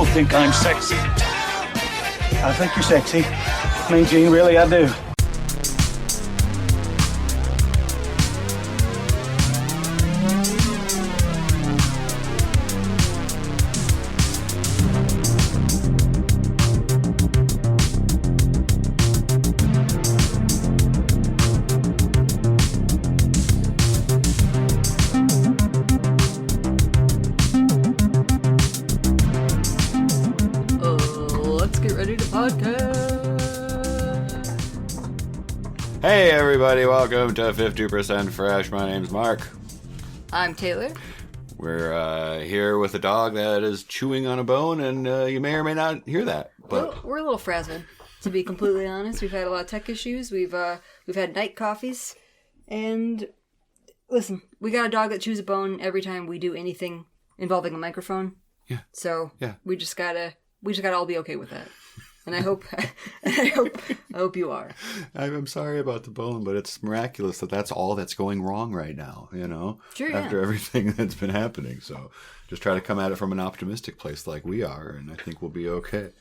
people think I'm sexy. I think you're sexy. I mean, Gene, really, I do. Hey everybody, welcome to 50% Fresh. My name's Mark. I'm Taylor. We're here with a dog that is chewing on a bone, and you may or may not hear that. But we're a little frazzled, to be completely honest. We've had a lot of tech issues. We've had night coffees, and listen, we got a dog that chews a bone every time we do anything involving a microphone. Yeah. So yeah, we just gotta all be okay with that. And I hope you are. I'm sorry about the bone, but it's miraculous that that's all that's going wrong right now, you know? Sure, yeah. After everything that's been happening. So just try to come at it from an optimistic place like we are, and I think we'll be okay.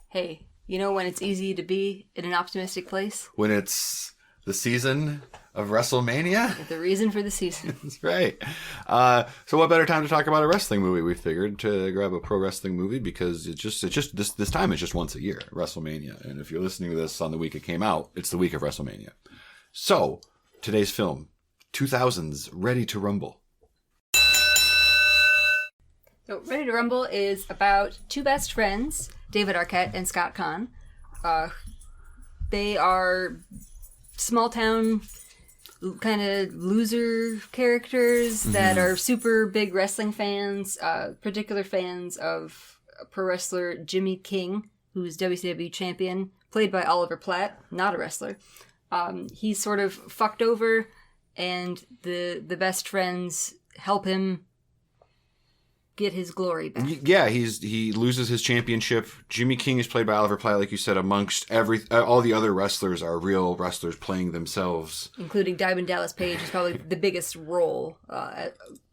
Hey, you know when it's easy to be in an optimistic place? When it's the season of WrestleMania? The reason for the season. That's right. So what better time to talk about a wrestling movie? We figured to grab a pro wrestling movie because it's just this time it's just once a year, WrestleMania. And if you're listening to this on the week it came out, it's the week of WrestleMania. So today's film, 2000's Ready to Rumble. So Ready to Rumble is about two best friends, David Arquette and Scott Caan. They are small town kind of loser characters that are super big wrestling fans, particular fans of pro wrestler Jimmy King, who's WCW champion, played by Oliver Platt, not a wrestler. He's sort of fucked over, and the best friends help him get his glory back. Yeah, he loses his championship. Jimmy King is played by Oliver Platt, like you said. Amongst all the other wrestlers are real wrestlers playing themselves, including Diamond Dallas Page is probably the biggest role,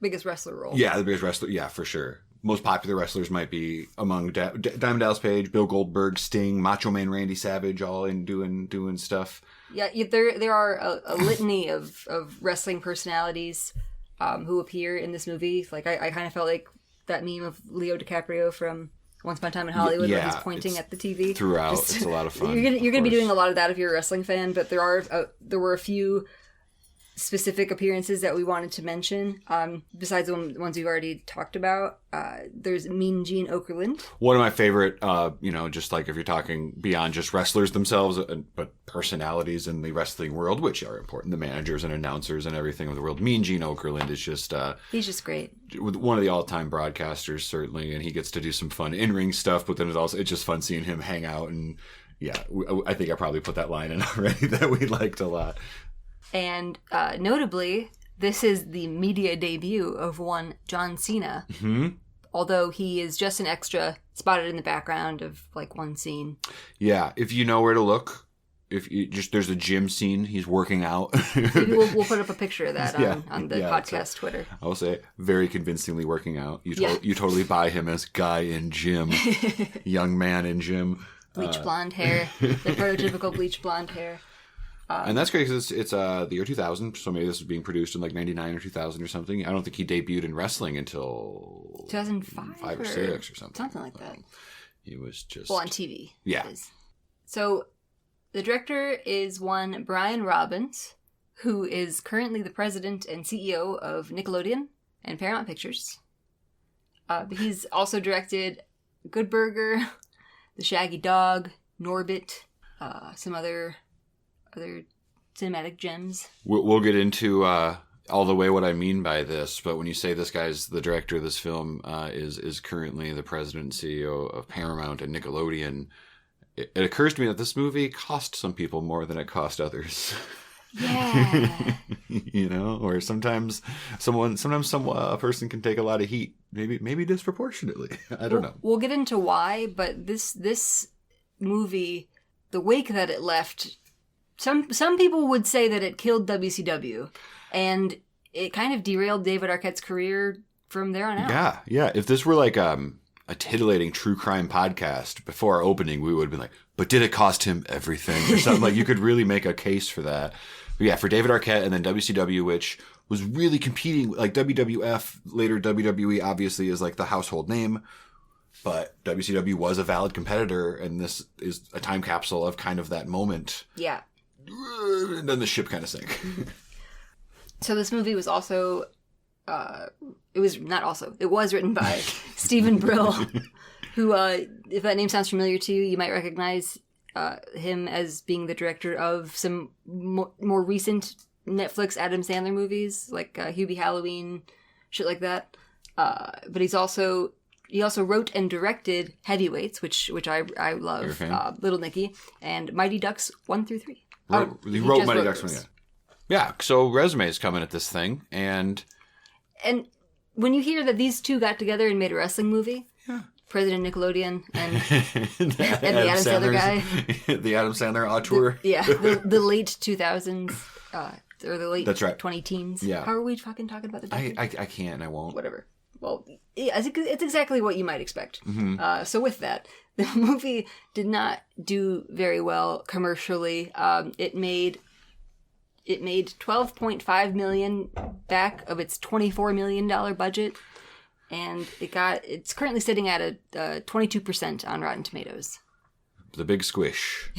biggest wrestler role. Yeah, the biggest wrestler. Yeah, for sure. Most popular wrestlers might be among Diamond Dallas Page, Bill Goldberg, Sting, Macho Man, Randy Savage, all in doing stuff. Yeah, there are a litany of wrestling personalities who appear in this movie. Like I kind of felt like that meme of Leo DiCaprio from Once Upon a Time in Hollywood when he's pointing at the TV. Throughout, it's a lot of fun. You're gonna be doing a lot of that if you're a wrestling fan, but there were a few specific appearances that we wanted to mention. Besides the ones we've already talked about, there's Mean Gene Okerlund. One of my favorite, just like if you're talking beyond just wrestlers themselves, but personalities in the wrestling world, which are important, the managers and announcers and everything of the world. Mean Gene Okerlund is just... he's just great. One of the all-time broadcasters, certainly, and he gets to do some fun in-ring stuff, but then it's just fun seeing him hang out, and yeah, I think I probably put that line in already that we liked a lot. And notably, this is the media debut of one John Cena. Mm-hmm. Although he is just an extra spotted in the background of like one scene. Yeah, if you know where to look, there's a gym scene, he's working out. Maybe we'll put up a picture of that on the podcast Twitter. I'll say very convincingly working out. You totally buy him as guy in gym, young man in gym. Bleach blonde hair, the prototypical bleach blonde hair. And that's great because it's the year 2000, so maybe this was being produced in like 99 or 2000 or something. I don't think he debuted in wrestling until 2005 or 6 or something. Something like that. He was just... Well, on TV. Yeah. So the director is one Brian Robbins, who is currently the president and CEO of Nickelodeon and Paramount Pictures. He's also directed Good Burger, The Shaggy Dog, Norbit, some other cinematic gems. We'll get into all the way what I mean by this, but when you say this guy's the director of this film, is currently the president and CEO of Paramount and Nickelodeon, it occurs to me that this movie cost some people more than it cost others. Yeah. Or sometimes a person can take a lot of heat, maybe disproportionately. I don't know. We'll get into why, but this movie, the wake that it left, some people would say that it killed WCW, and it kind of derailed David Arquette's career from there on out. Yeah. If this were like a titillating true crime podcast, before our opening, we would have been like, but did it cost him everything? Or something. Like, you could really make a case for that. But yeah, for David Arquette, and then WCW, which was really competing, like WWF, later WWE obviously is like the household name, but WCW was a valid competitor, and this is a time capsule of kind of that moment. Yeah. And then the ship kind of sank. So this movie was also, it was written by Stephen Brill, who, if that name sounds familiar to you, you might recognize him as being the director of some more recent Netflix Adam Sandler movies, like Hubie Halloween, shit like that. But he also wrote and directed Heavyweights, which I love, Little Nicky, and Mighty Ducks 1 through 3. He wrote Mighty Ducks 1, yeah. Yeah, so resumes coming at this thing, and when you hear that these two got together and made a wrestling movie, yeah. President Nickelodeon and the Adam Sandler guy. The Adam Sandler auteur. The late 2000s, or the late That's right. 20-teens. Yeah. How are we fucking talking about the decade? I can't and I won't. Whatever. Well, yeah, it's exactly what you might expect. Mm-hmm. So with that, the movie did not do very well commercially. It made $12.5 million back of its $24 million budget, and it's currently sitting at a 22% on Rotten Tomatoes. The big squish.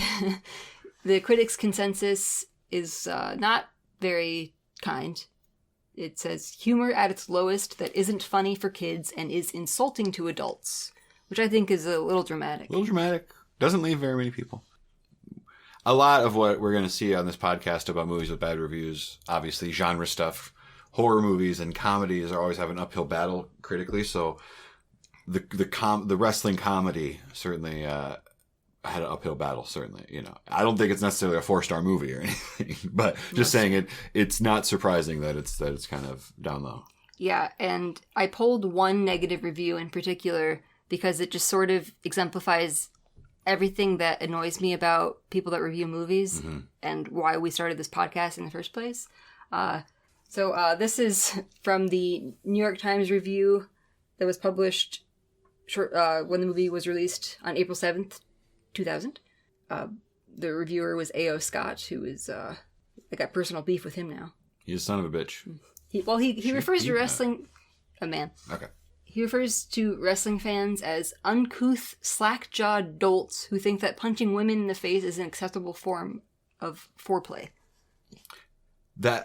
The critics' consensus is not very kind. It says humor at its lowest that isn't funny for kids and is insulting to adults, which I think is a little dramatic. Doesn't leave very many people. A lot of what we're going to see on this podcast about movies with bad reviews, obviously genre stuff, horror movies and comedies are always have an uphill battle critically. So the wrestling comedy certainly had an uphill battle. Certainly, I don't think it's necessarily a 4-star movie or anything, but just saying it's not surprising that it's kind of down low. Yeah, and I pulled one negative review in particular because it just sort of exemplifies everything that annoys me about people that review movies and why we started this podcast in the first place. So this is from the New York Times review that was published when the movie was released on April 7th, 2000. The reviewer was A.O. Scott, who is, I got personal beef with him now. He's a son of a bitch. He refers to wrestling... A man. Okay. He refers to wrestling fans as uncouth, slack-jawed dolts who think that punching women in the face is an acceptable form of foreplay. That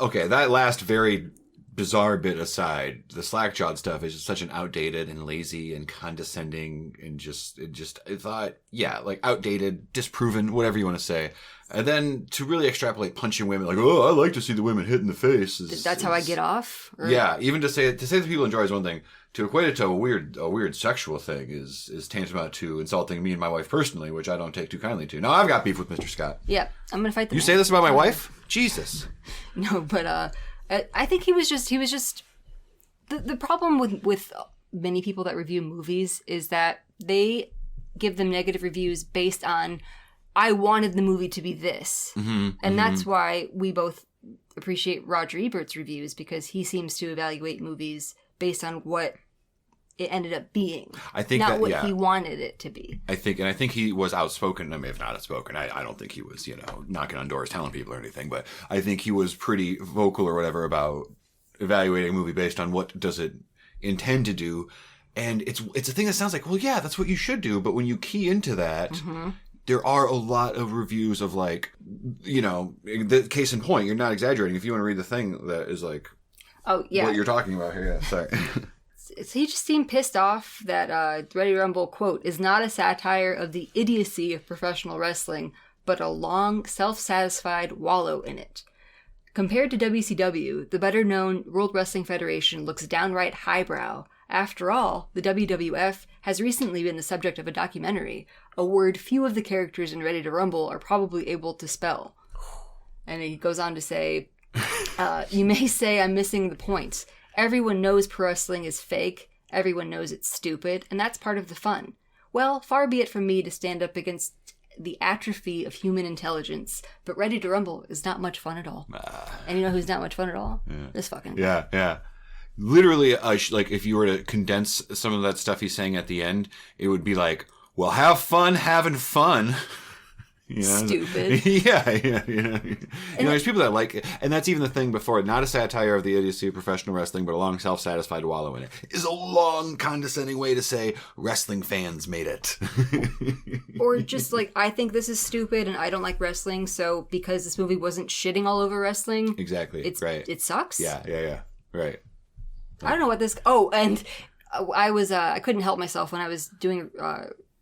last very bizarre bit aside, the slack-jawed stuff is just such an outdated and lazy and condescending and outdated, disproven, whatever you want to say. And then to really extrapolate punching women, like, I like to see the women hit in the face. That's how I get off? Or? Yeah, even to say that people enjoy is one thing. To equate it to a weird sexual thing is tantamount to insulting me and my wife personally, which I don't take too kindly to. Now, I've got beef with Mr. Scott. Yeah, I'm going to fight the You say this about my wife? Jesus. No, but I think he was just the problem with many people that review movies is that they give them negative reviews based on, I wanted the movie to be this. And that's why we both appreciate Roger Ebert's reviews, because he seems to evaluate movies based on what it ended up being. I think not what he wanted it to be. I think he was outspoken. I mean, if not outspoken, I don't think he was, knocking on doors telling people or anything, but I think he was pretty vocal or whatever about evaluating a movie based on what does it intend to do. And it's a thing that sounds like, well, yeah, that's what you should do. But when you key into that, there are a lot of reviews of the case in point, you're not exaggerating. If you want to read the thing that is like, oh yeah, what you're talking about here. Yeah, sorry. He just seemed pissed off that Ready Rumble, quote, is not a satire of the idiocy of professional wrestling, but a long, self-satisfied wallow in it. Compared to WCW, the better-known World Wrestling Federation looks downright highbrow. After all, the WWF has recently been the subject of a documentary, a word few of the characters in Ready to Rumble are probably able to spell. And he goes on to say, you may say I'm missing the point. Everyone knows pro wrestling is fake, everyone knows it's stupid, and that's part of the fun. Well, far be it from me to stand up against the atrophy of human intelligence, but Ready to Rumble is not much fun at all. And you know who's not much fun at all? Yeah. This fucking guy. Yeah. literally, like if you were to condense some of that stuff he's saying at the end, it would be like, well, have fun having fun. You know? Stupid. Yeah. There's people that like it. And that's even the thing before. Not a satire of the idiocy of professional wrestling, but a long self-satisfied wallow in it. Is a long condescending way to say wrestling fans made it. Or just like, I think this is stupid and I don't like wrestling, so because this movie wasn't shitting all over wrestling. Exactly. Right. It sucks. Yeah. Right. I don't know what this... Oh, and I couldn't help myself when I was doing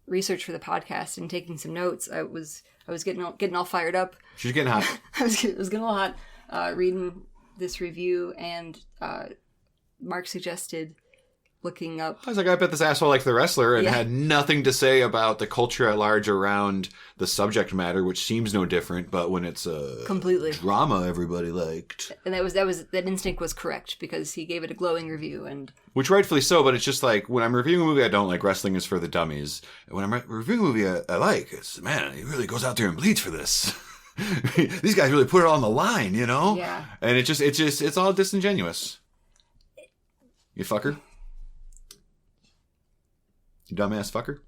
research for the podcast and taking some notes. I was getting all fired up. She's getting hot. I was getting all hot reading this review, and Mark suggested looking up. I was like, I bet this asshole liked the wrestler and had nothing to say about the culture at large around the subject matter, which seems no different. But when it's a completely drama, everybody liked, and that instinct was correct because he gave it a glowing review, and which rightfully so. But it's just like when I'm reviewing a movie I don't like, wrestling is for the dummies. And when I'm reviewing a movie I like, it's man, he really goes out there and bleeds for this. These guys really put it on the line, you know? Yeah. And it's all disingenuous. You fucker. You dumbass fucker.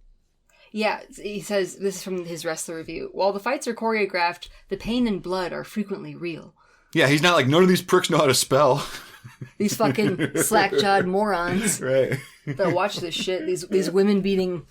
Yeah, he says, this is from his wrestler review. While the fights are choreographed, the pain and blood are frequently real. Yeah, he's not like, none of these pricks know how to spell. These fucking slack-jawed morons. Right. That watch this shit. These women beating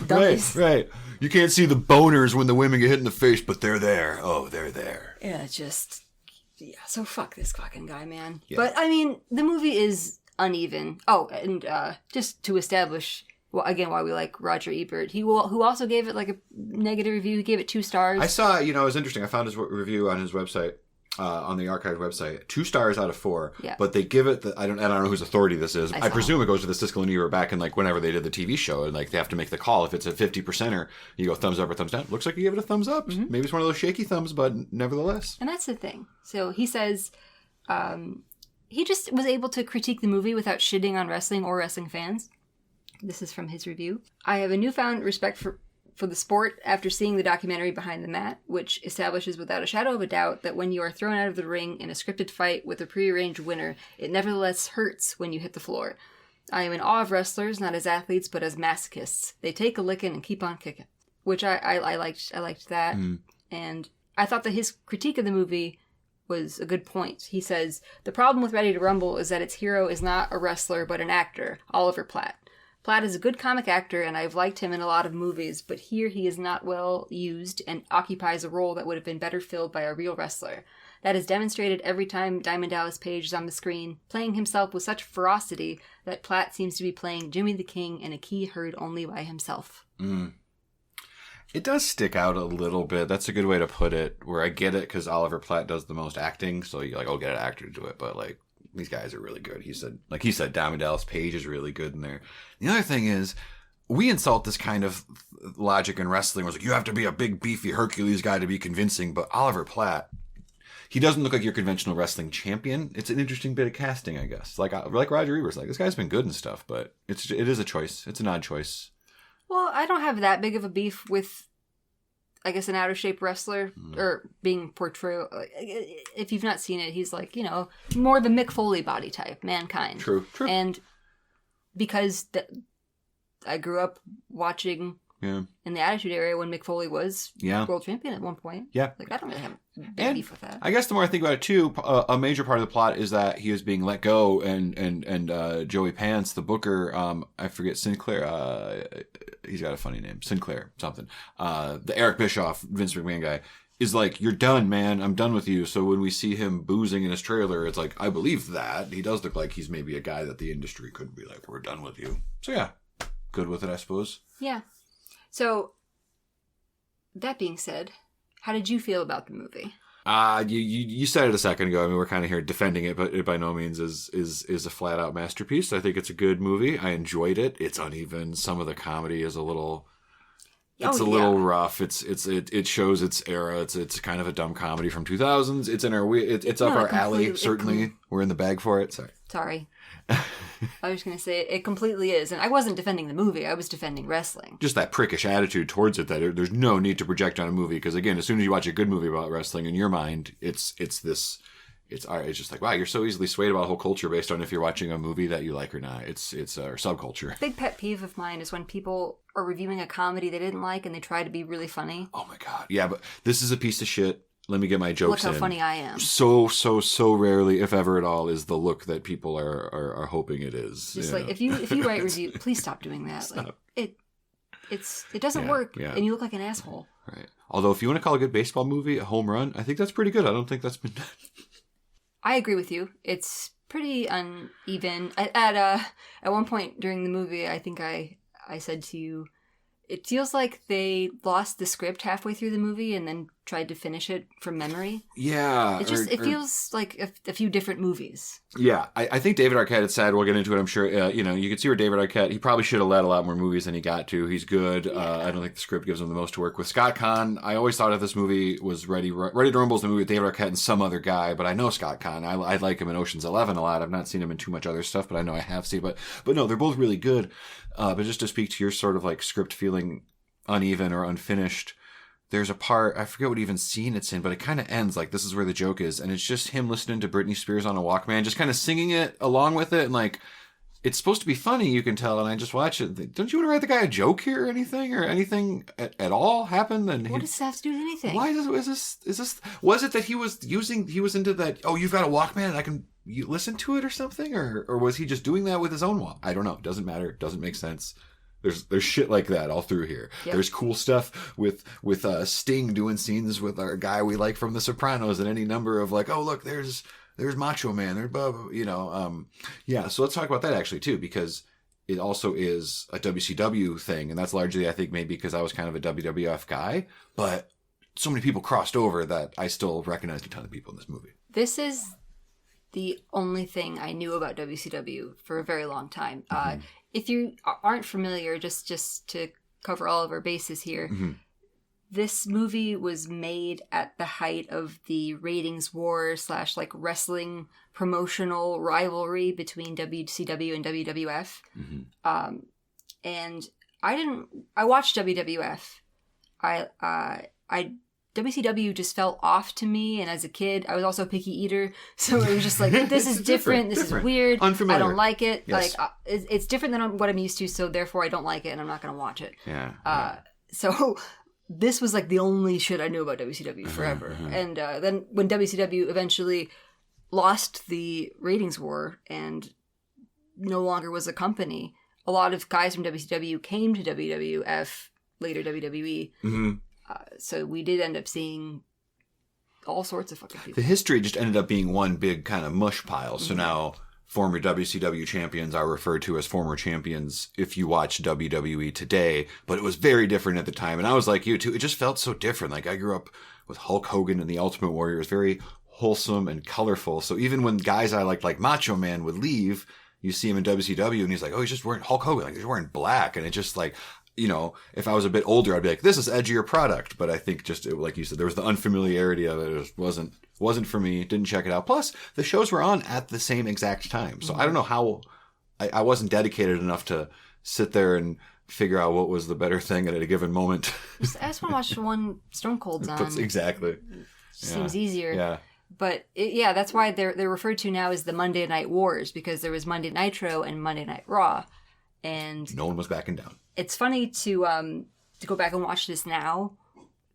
dummies. Right. You can't see the boners when the women get hit in the face, but they're there. Oh, they're there. Yeah, so fuck this fucking guy, man. Yeah. But, I mean, the movie is uneven. Oh, and just to establish... Well, again, why we like Roger Ebert. Who also gave it like a negative review. He gave it 2 stars. I saw, it was interesting. I found his review on his website, on the archive website. 2 stars out of 4. Yeah. But they give it, I don't know whose authority this is. I presume it goes to the Siskel and Ebert back in like whenever they did the TV show. And like they have to make the call. If it's a 50%er, you go thumbs up or thumbs down. Looks like you give it a thumbs up. Mm-hmm. Maybe it's one of those shaky thumbs, but nevertheless. And that's the thing. So he says he just was able to critique the movie without shitting on wrestling or wrestling fans. This is from his review. I have a newfound respect for the sport after seeing the documentary Behind the Mat, which establishes without a shadow of a doubt that when you are thrown out of the ring in a scripted fight with a prearranged winner, it nevertheless hurts when you hit the floor. I am in awe of wrestlers, not as athletes, but as masochists. They take a licking and keep on kicking. Which I liked that. Mm. And I thought that his critique of the movie was a good point. He says, the problem with Ready to Rumble is that its hero is not a wrestler, but an actor, Oliver Platt. Platt is a good comic actor, and I've liked him in a lot of movies, but here he is not well used and occupies a role that would have been better filled by a real wrestler. That is demonstrated every time Diamond Dallas Page is on the screen, playing himself with such ferocity that Platt seems to be playing Jimmy the King in a key heard only by himself. Mm. It does stick out a little bit. That's a good way to put it, where I get it because Oliver Platt does the most acting, so you like, get an actor to do it, but like, these guys are really good. He said, Diamond Dallas Page is really good in there. The other thing is, we insult this kind of logic in wrestling. Where it's like, you have to be a big, beefy Hercules guy to be convincing. But Oliver Platt, he doesn't look like your conventional wrestling champion. It's an interesting bit of casting, I guess. Like Roger Ebert's like, this guy's been good and stuff, but it is a choice. It's an odd choice. Well, I don't have that big of a beef with, I guess, an out of shape wrestler or being portrayed. If you've not seen it, he's like, more the Mick Foley body type, Mankind. True. And because I grew up watching in the Attitude Era when Mick Foley was world champion at one point. Yeah. Like, I don't really have a beef with that. I guess the more I think about it too, a major part of the plot is that he was being let go and Joey Pants, the booker, I forget, Sinclair, he's got a funny name, Sinclair something, the Eric Bischoff, Vince McMahon guy, is like, you're done, man, I'm done with you. So when we see him boozing in his trailer, it's like, I believe that. He does look like he's maybe a guy that the industry could be like, we're done with you. So yeah, good with it, I suppose. Yeah. So, that being said, how did you feel about the movie? You said it a second ago. I mean, we're kind of here defending it, but it by no means is a flat out masterpiece. I think it's a good movie. I enjoyed it. It's uneven. Some of the comedy is a little rough. It shows its era. It's kind of a dumb comedy from 2000s. It's in it's up our alley. Certainly, we're in the bag for it. Sorry. I was going to say, it completely is. And I wasn't defending the movie. I was defending wrestling. Just that prickish attitude towards it that there's no need to project on a movie. Because, again, as soon as you watch a good movie about wrestling, in your mind, it's this it's just like, wow, you're so easily swayed about a whole culture based on if you're watching a movie that you like or not. It's our subculture. Big pet peeve of mine is when people are reviewing a comedy they didn't like and they try to be really funny. Oh my God. Yeah, but this is a piece of shit. Let me get my jokes in. Look how funny I am. So rarely, if ever at all, is the look that people are hoping it is. Just like, if you write review, please stop doing that. Stop. Like, it doesn't work, and you look like an asshole. Right. Although, if you want to call a good baseball movie a home run, I think that's pretty good. I don't think that's been done. I agree with you. It's pretty uneven. At one point during the movie, I think I said to you, it feels like they lost the script halfway through the movie and then tried to finish it from memory. Yeah. It feels like a few different movies. Yeah. I think David Arquette, it's sad, we'll get into it, I'm sure. You can see where David Arquette, he probably should have led a lot more movies than he got to. He's good. Yeah. I don't think the script gives him the most to work with. Scott Caan, I always thought if this movie was Ready to Rumble is the movie with David Arquette and some other guy, but I know Scott Caan. I like him in Ocean's 11 a lot. I've not seen him in too much other stuff, but I know I have seen. But no, they're both really good. But just to speak to your sort of like script feeling uneven or unfinished, there's a part, I forget what even scene it's in, but it kind of ends like this is where the joke is, and it's just him listening to Britney Spears on a Walkman, just kind of singing it along with it, and like it's supposed to be funny, you can tell, and I just watch it. Don't you want to write the guy a joke here or anything at all happened? And what does that have to do with anything? Why is this was it that he was into that, oh, you've got a Walkman and you listen to it or something, or was he just doing that with his own walk? I don't know. It doesn't matter. It doesn't make sense. There's shit like that all through here. Yep. There's cool stuff with Sting doing scenes with our guy we like from The Sopranos, and any number of like, oh look, there's Macho Man, there's Bubba, yeah. So let's talk about that actually too, because it also is a WCW thing, and that's largely I think maybe because I was kind of a WWF guy, but so many people crossed over that I still recognized a ton of people in this movie. This is the only thing I knew about WCW for a very long time. Mm-hmm. If you aren't familiar, just to cover all of our bases here, mm-hmm. This movie was made at the height of the ratings war / like wrestling promotional rivalry between WCW and WWF. Mm-hmm. And I watched WWF. WCW just felt off to me, and as a kid, I was also a picky eater, so it was just like, this is different, this is weird, unfamiliar. I don't like it, yes. Like, it's different than what I'm used to, so therefore I don't like it, and I'm not going to watch it. Yeah. So this was like the only shit I knew about WCW forever, and then when WCW eventually lost the ratings war and no longer was a company, a lot of guys from WCW came to WWF, later WWE, mm-hmm. So we did end up seeing all sorts of fucking people. The history just ended up being one big kind of mush pile. So mm-hmm. now former WCW champions are referred to as former champions if you watch WWE today. But it was very different at the time. And I was like you too. It just felt so different. Like I grew up with Hulk Hogan and the Ultimate Warrior. It was very wholesome and colorful. So even when guys I liked like Macho Man would leave, you see him in WCW and he's like, oh, he's just wearing Hulk Hogan. Like he's wearing black. And it just like... if I was a bit older, I'd be like, this is edgier product. But I think just, like you said, there was the unfamiliarity of it. It wasn't for me. Didn't check it out. Plus, the shows were on at the same exact time. So I don't know how I wasn't dedicated enough to sit there and figure out what was the better thing at a given moment. I just want to watch the one Stone Cold's on. Exactly. Seems easier. Yeah. But that's why they're referred to now as the Monday Night Wars, because there was Monday Nitro and Monday Night Raw. And no one was backing down. It's funny to go back and watch this now,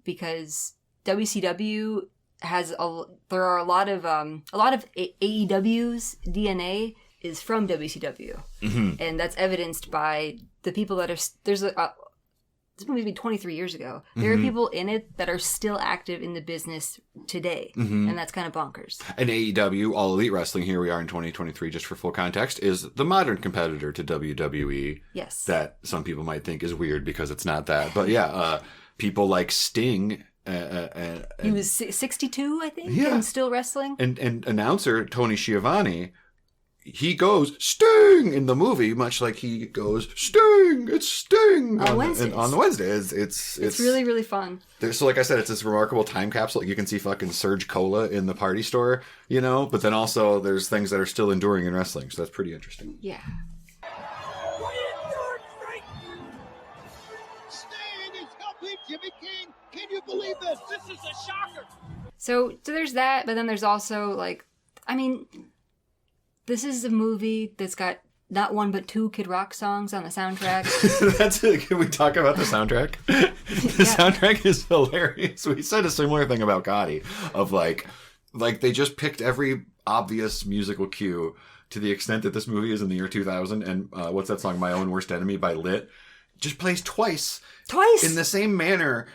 because WCW there are a lot of AEW's DNA is from WCW, mm-hmm. and that's evidenced by the people that are this movie was 23 years ago. There mm-hmm. are people in it that are still active in the business today, mm-hmm. and that's kind of bonkers. And AEW, All Elite Wrestling, here we are in 2023, just for full context, is the modern competitor to WWE. Yes. That some people might think is weird because it's not that. But yeah, people like Sting... he was 62, I think, and still wrestling. And announcer Tony Schiavone... he goes, Sting, in the movie, much like he goes, Sting, it's Sting. On Wednesdays. On the Wednesdays. It's really, really fun. So like I said, it's this remarkable time capsule. You can see fucking Surge Cola in the party store, but then also there's things that are still enduring in wrestling. So that's pretty interesting. Yeah. Sting is helping Jimmy King. Can you believe this? This is a shocker. So there's that, but then there's also like I mean, this is a movie that's got not one but two Kid Rock songs on the soundtrack. That's it. Can we talk about the soundtrack? The soundtrack is hilarious. We said a similar thing about Gotti, of like they just picked every obvious musical cue to the extent that this movie is in the year 2000. And what's that song, My Own Worst Enemy by Lit? Just plays twice in the same manner.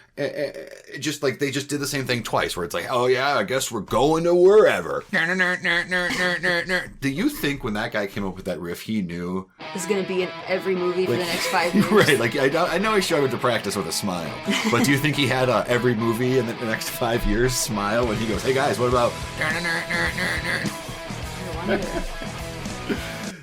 Just like they just did the same thing twice, where it's like, oh yeah, I guess we're going to wherever. Do you think when that guy came up with that riff, he knew this is going to be in every movie for the next 5 years? Right, like I know he struggled to practice with a smile, but do you think he had every movie in the next 5 years smile when he goes, hey guys, what about I wonder.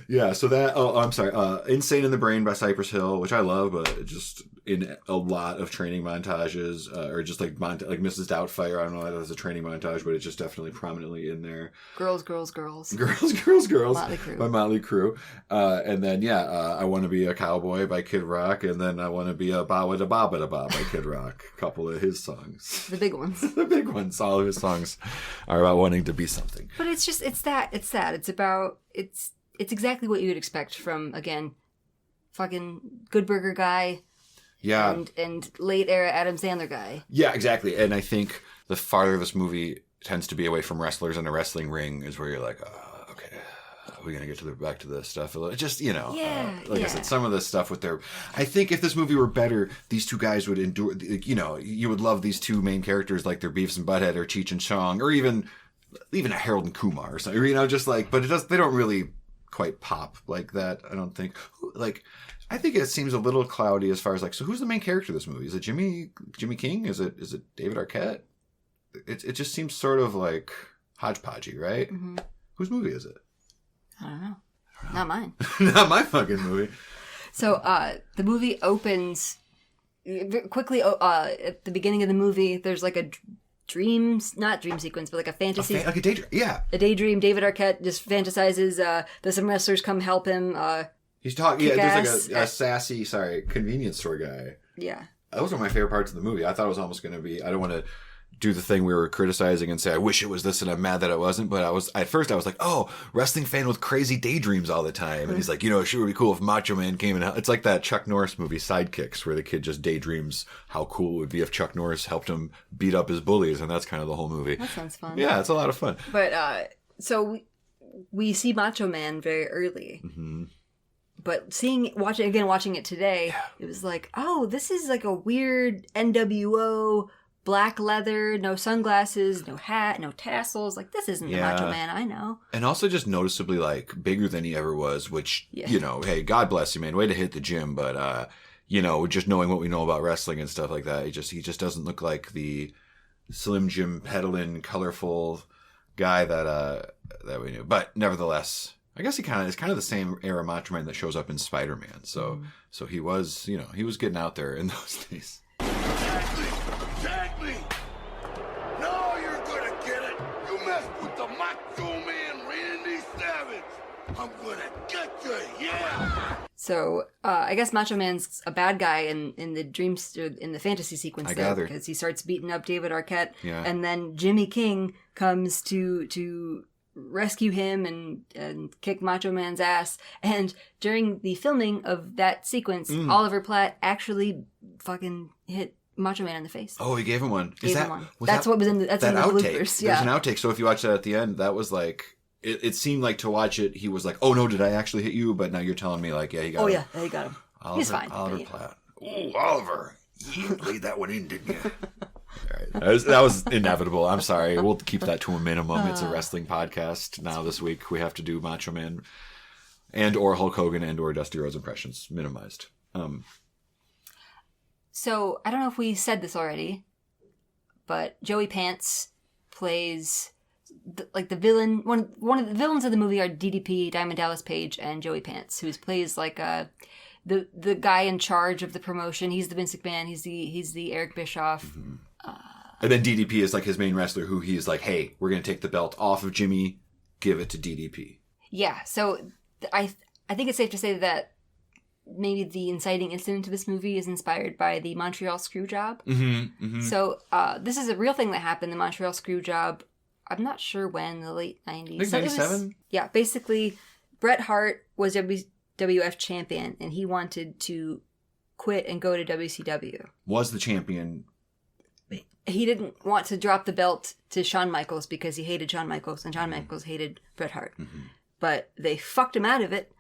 Yeah, so that, I'm sorry, Insane in the Brain by Cypress Hill, which I love, but just in a lot of training montages, or just like Mrs. Doubtfire, I don't know if that's a training montage, but it's just definitely prominently in there. Girls. Girls Motley Crue. By Motley Crue. And then, I Want to Be a Cowboy by Kid Rock, and then I Want to Be a Ba Da Ba Da Ba by Kid Rock. A couple of his songs. The big ones. The big ones. All of his songs are about wanting to be something. But it's just, it's exactly what you would expect from, again, fucking Good Burger guy. Yeah. And late era Adam Sandler guy. Yeah, exactly. And I think the farther this movie tends to be away from wrestlers in a wrestling ring is where you're like, oh, okay, we're going to get back to this stuff. Just, I said, some of the stuff with their... I think if this movie were better, these two guys would endure... you would love these two main characters like their Beavis and Butthead or Cheech and Chong, or even a Harold and Kumar or something. Just like... But they don't really quite pop like that, I don't think. I think it seems a little cloudy as far as so who's the main character of this movie? Is it Jimmy King? Is it David Arquette? It just seems sort of like hodgepodgey, right? Mm-hmm. Whose movie is it? I don't know. Not mine. Not my fucking movie. So the movie opens quickly. At the beginning of the movie, there's like a not dream sequence, but like a fantasy. Like a daydream, yeah. A daydream. David Arquette just fantasizes that some wrestlers come help him. He's talking, there's like a sassy, convenience store guy. Yeah. Those are my favorite parts of the movie. I thought it was almost going to be, I don't want to do the thing we were criticizing and say, I wish it was this and I'm mad that it wasn't. But at first I was like, oh, wrestling fan with crazy daydreams all the time. And he's like, it sure would be cool if Macho Man came in. It's like that Chuck Norris movie, Sidekicks, where the kid just daydreams how cool it would be if Chuck Norris helped him beat up his bullies. And that's kind of the whole movie. That sounds fun. Yeah, it's a lot of fun. But, so we see Macho Man very early. Mm-hmm. But watching it today, It was like, oh, this is like a weird NWO, black leather, no sunglasses, no hat, no tassels. Like, this isn't the Macho Man I know. And also just noticeably, bigger than he ever was, which, hey, God bless you, man. Way to hit the gym. But, just knowing what we know about wrestling and stuff like that, he just doesn't look like the Slim Jim peddling, colorful guy that we knew. But nevertheless... I guess he is kind of the same era Macho Man that shows up in Spider-Man. So he was, he was getting out there in those days. Tag me! No, you're gonna get it! You messed with the Macho Man, Randy Savage! I'm gonna get you, yeah! So, I guess Macho Man's a bad guy in the dreams, in the fantasy sequence there, because he starts beating up David Arquette, and then Jimmy King comes to rescue him and kick Macho Man's ass. And during the filming of that sequence, Oliver Platt actually fucking hit Macho Man in the face. Oh, he gave him one. That's what was in the bloopers. Yeah. There's an outtake. So if you watch that at the end, that was like, it seemed like to watch it, he was like, oh no, did I actually hit you? But now you're telling me he got him. Oh yeah, he got him. He's fine. Oliver Platt. Oh, Oliver. You laid that one in, didn't you? All right. That was inevitable. I'm sorry. We'll keep that to a minimum. It's a wrestling podcast. Now this week we have to do Macho Man and or Hulk Hogan and or Dusty Rhodes impressions minimized. So I don't know if we said this already, but Joey Pants plays the villain. One of the villains of the movie are DDP, Diamond Dallas Page, and Joey Pants, who plays the guy in charge of the promotion. He's the Vince McMahon. He's the Eric Bischoff. Mm-hmm. And then DDP is his main wrestler, who he's like, hey, we're going to take the belt off of Jimmy, give it to DDP. Yeah, so I think it's safe to say that maybe the inciting incident to this movie is inspired by the Montreal Screwjob. Mm-hmm, mm-hmm. So this is a real thing that happened. The Montreal Screwjob I'm not sure when, the late 90s. I think 97? Yeah, basically, Bret Hart was WWF champion, and he wanted to quit and go to WCW. Was the champion. He didn't want to drop the belt to Shawn Michaels because he hated Shawn Michaels, and Shawn Michaels hated Bret Hart. But they fucked him out of it,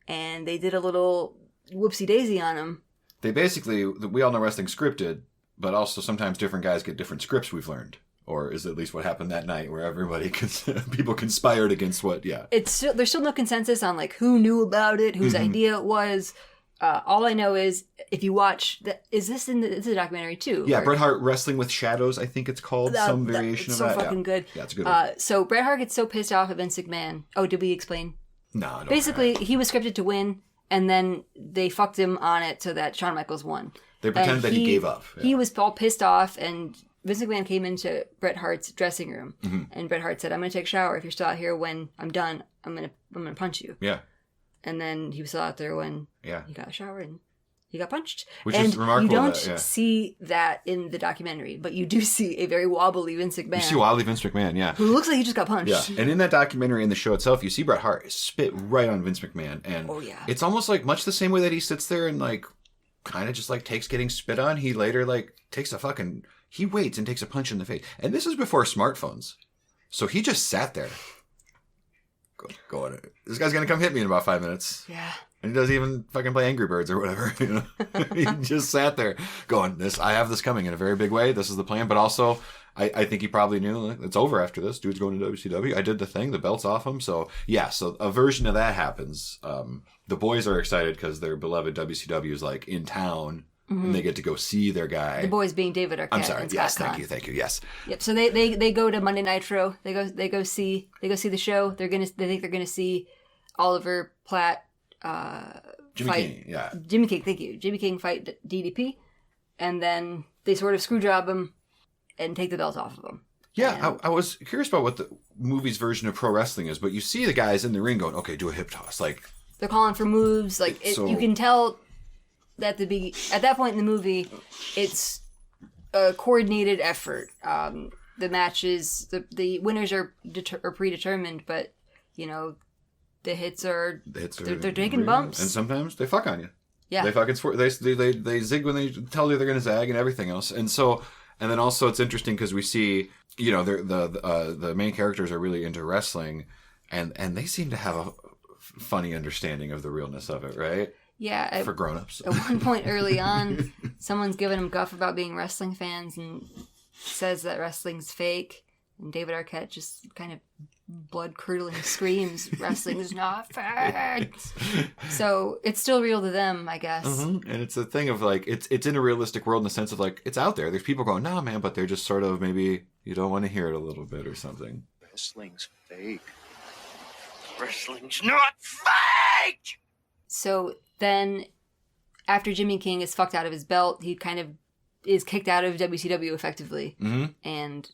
and they did a little whoopsie-daisy on him. They basically, we all know wrestling scripted, but also sometimes different guys get different scripts, we've learned. Or is at least what happened that night, where people conspired against what, There's still no consensus on, like, who knew about it, whose idea it was. All I know is, if you watch, it's a documentary too. Yeah, Bret Hart Wrestling with Shadows, I think it's called, some variation of that. It's so fucking good. Yeah, it's a good one. So Bret Hart gets so pissed off at Vince McMahon. Oh, did we explain? No, Basically, he was scripted to win, and then they fucked him on it so that Shawn Michaels won. They pretended that he gave up. Yeah. He was all pissed off, and Vince McMahon came into Bret Hart's dressing room, and Bret Hart said, "I'm going to take a shower. If you're still out here when I'm done, I'm gonna punch you." Yeah. And then he was still out there when he got a shower and he got punched. Which is remarkable. You don't see that in the documentary, but you do see a very wobbly Vince McMahon. You see wobbly Vince McMahon, yeah. Who looks like he just got punched. Yeah. And in that documentary, in the show itself, you see Bret Hart spit right on Vince McMahon. And it's almost like much the same way that he sits there and like kind of just like takes getting spit on. He later like takes he waits and takes a punch in the face. And this is before smartphones. So he just sat there. Going, this guy's going to come hit me in about 5 minutes. Yeah. And he doesn't even fucking play Angry Birds or whatever. You know? He just sat there going, I have this coming in a very big way. This is the plan. But also, I think he probably knew it's over after this. Dude's going to WCW. I did the thing. The belt's off him. So, yeah. So a version of that happens. The boys are excited because their beloved WCW is like in town. And they get to go see their guy. The boys being David Arquette. I'm sorry. And Yes, Scott thank you. Yes. Yep. So they go to Monday Nitro. They go see the show. They think they're gonna see Oliver Platt. Jimmy King. Yeah. Jimmy King. Thank you. Jimmy King fight DDP, and then they sort of screw job him and take the belt off of him. Yeah, I was curious about what the movie's version of pro wrestling is, but you see the guys in the ring going, "Okay, do a hip toss." Like they're calling for moves. Like you can tell. At that point in the movie, it's a coordinated effort. The matches, the winners are predetermined, but you know, the hits are they're taking bumps, and sometimes they fuck on you. Yeah, they fucking they zig when they tell you they're going to zag and everything else, and then also it's interesting because we see the main characters are really into wrestling, and they seem to have a funny understanding of the realness of it, right? Yeah, for grown-ups. At one point early on, someone's giving him guff about being wrestling fans and says that wrestling's fake. And David Arquette just kind of blood-curdling screams, "Wrestling's not fake!" So it's still real to them, I guess. Mm-hmm. And it's a thing of like, it's in a realistic world in the sense of like, it's out there. There's people going, "Nah, man," but they're just sort of maybe you don't want to hear it a little bit or something. Wrestling's fake. Wrestling's not fake! So then, after Jimmy King is fucked out of his belt, he kind of is kicked out of WCW effectively, and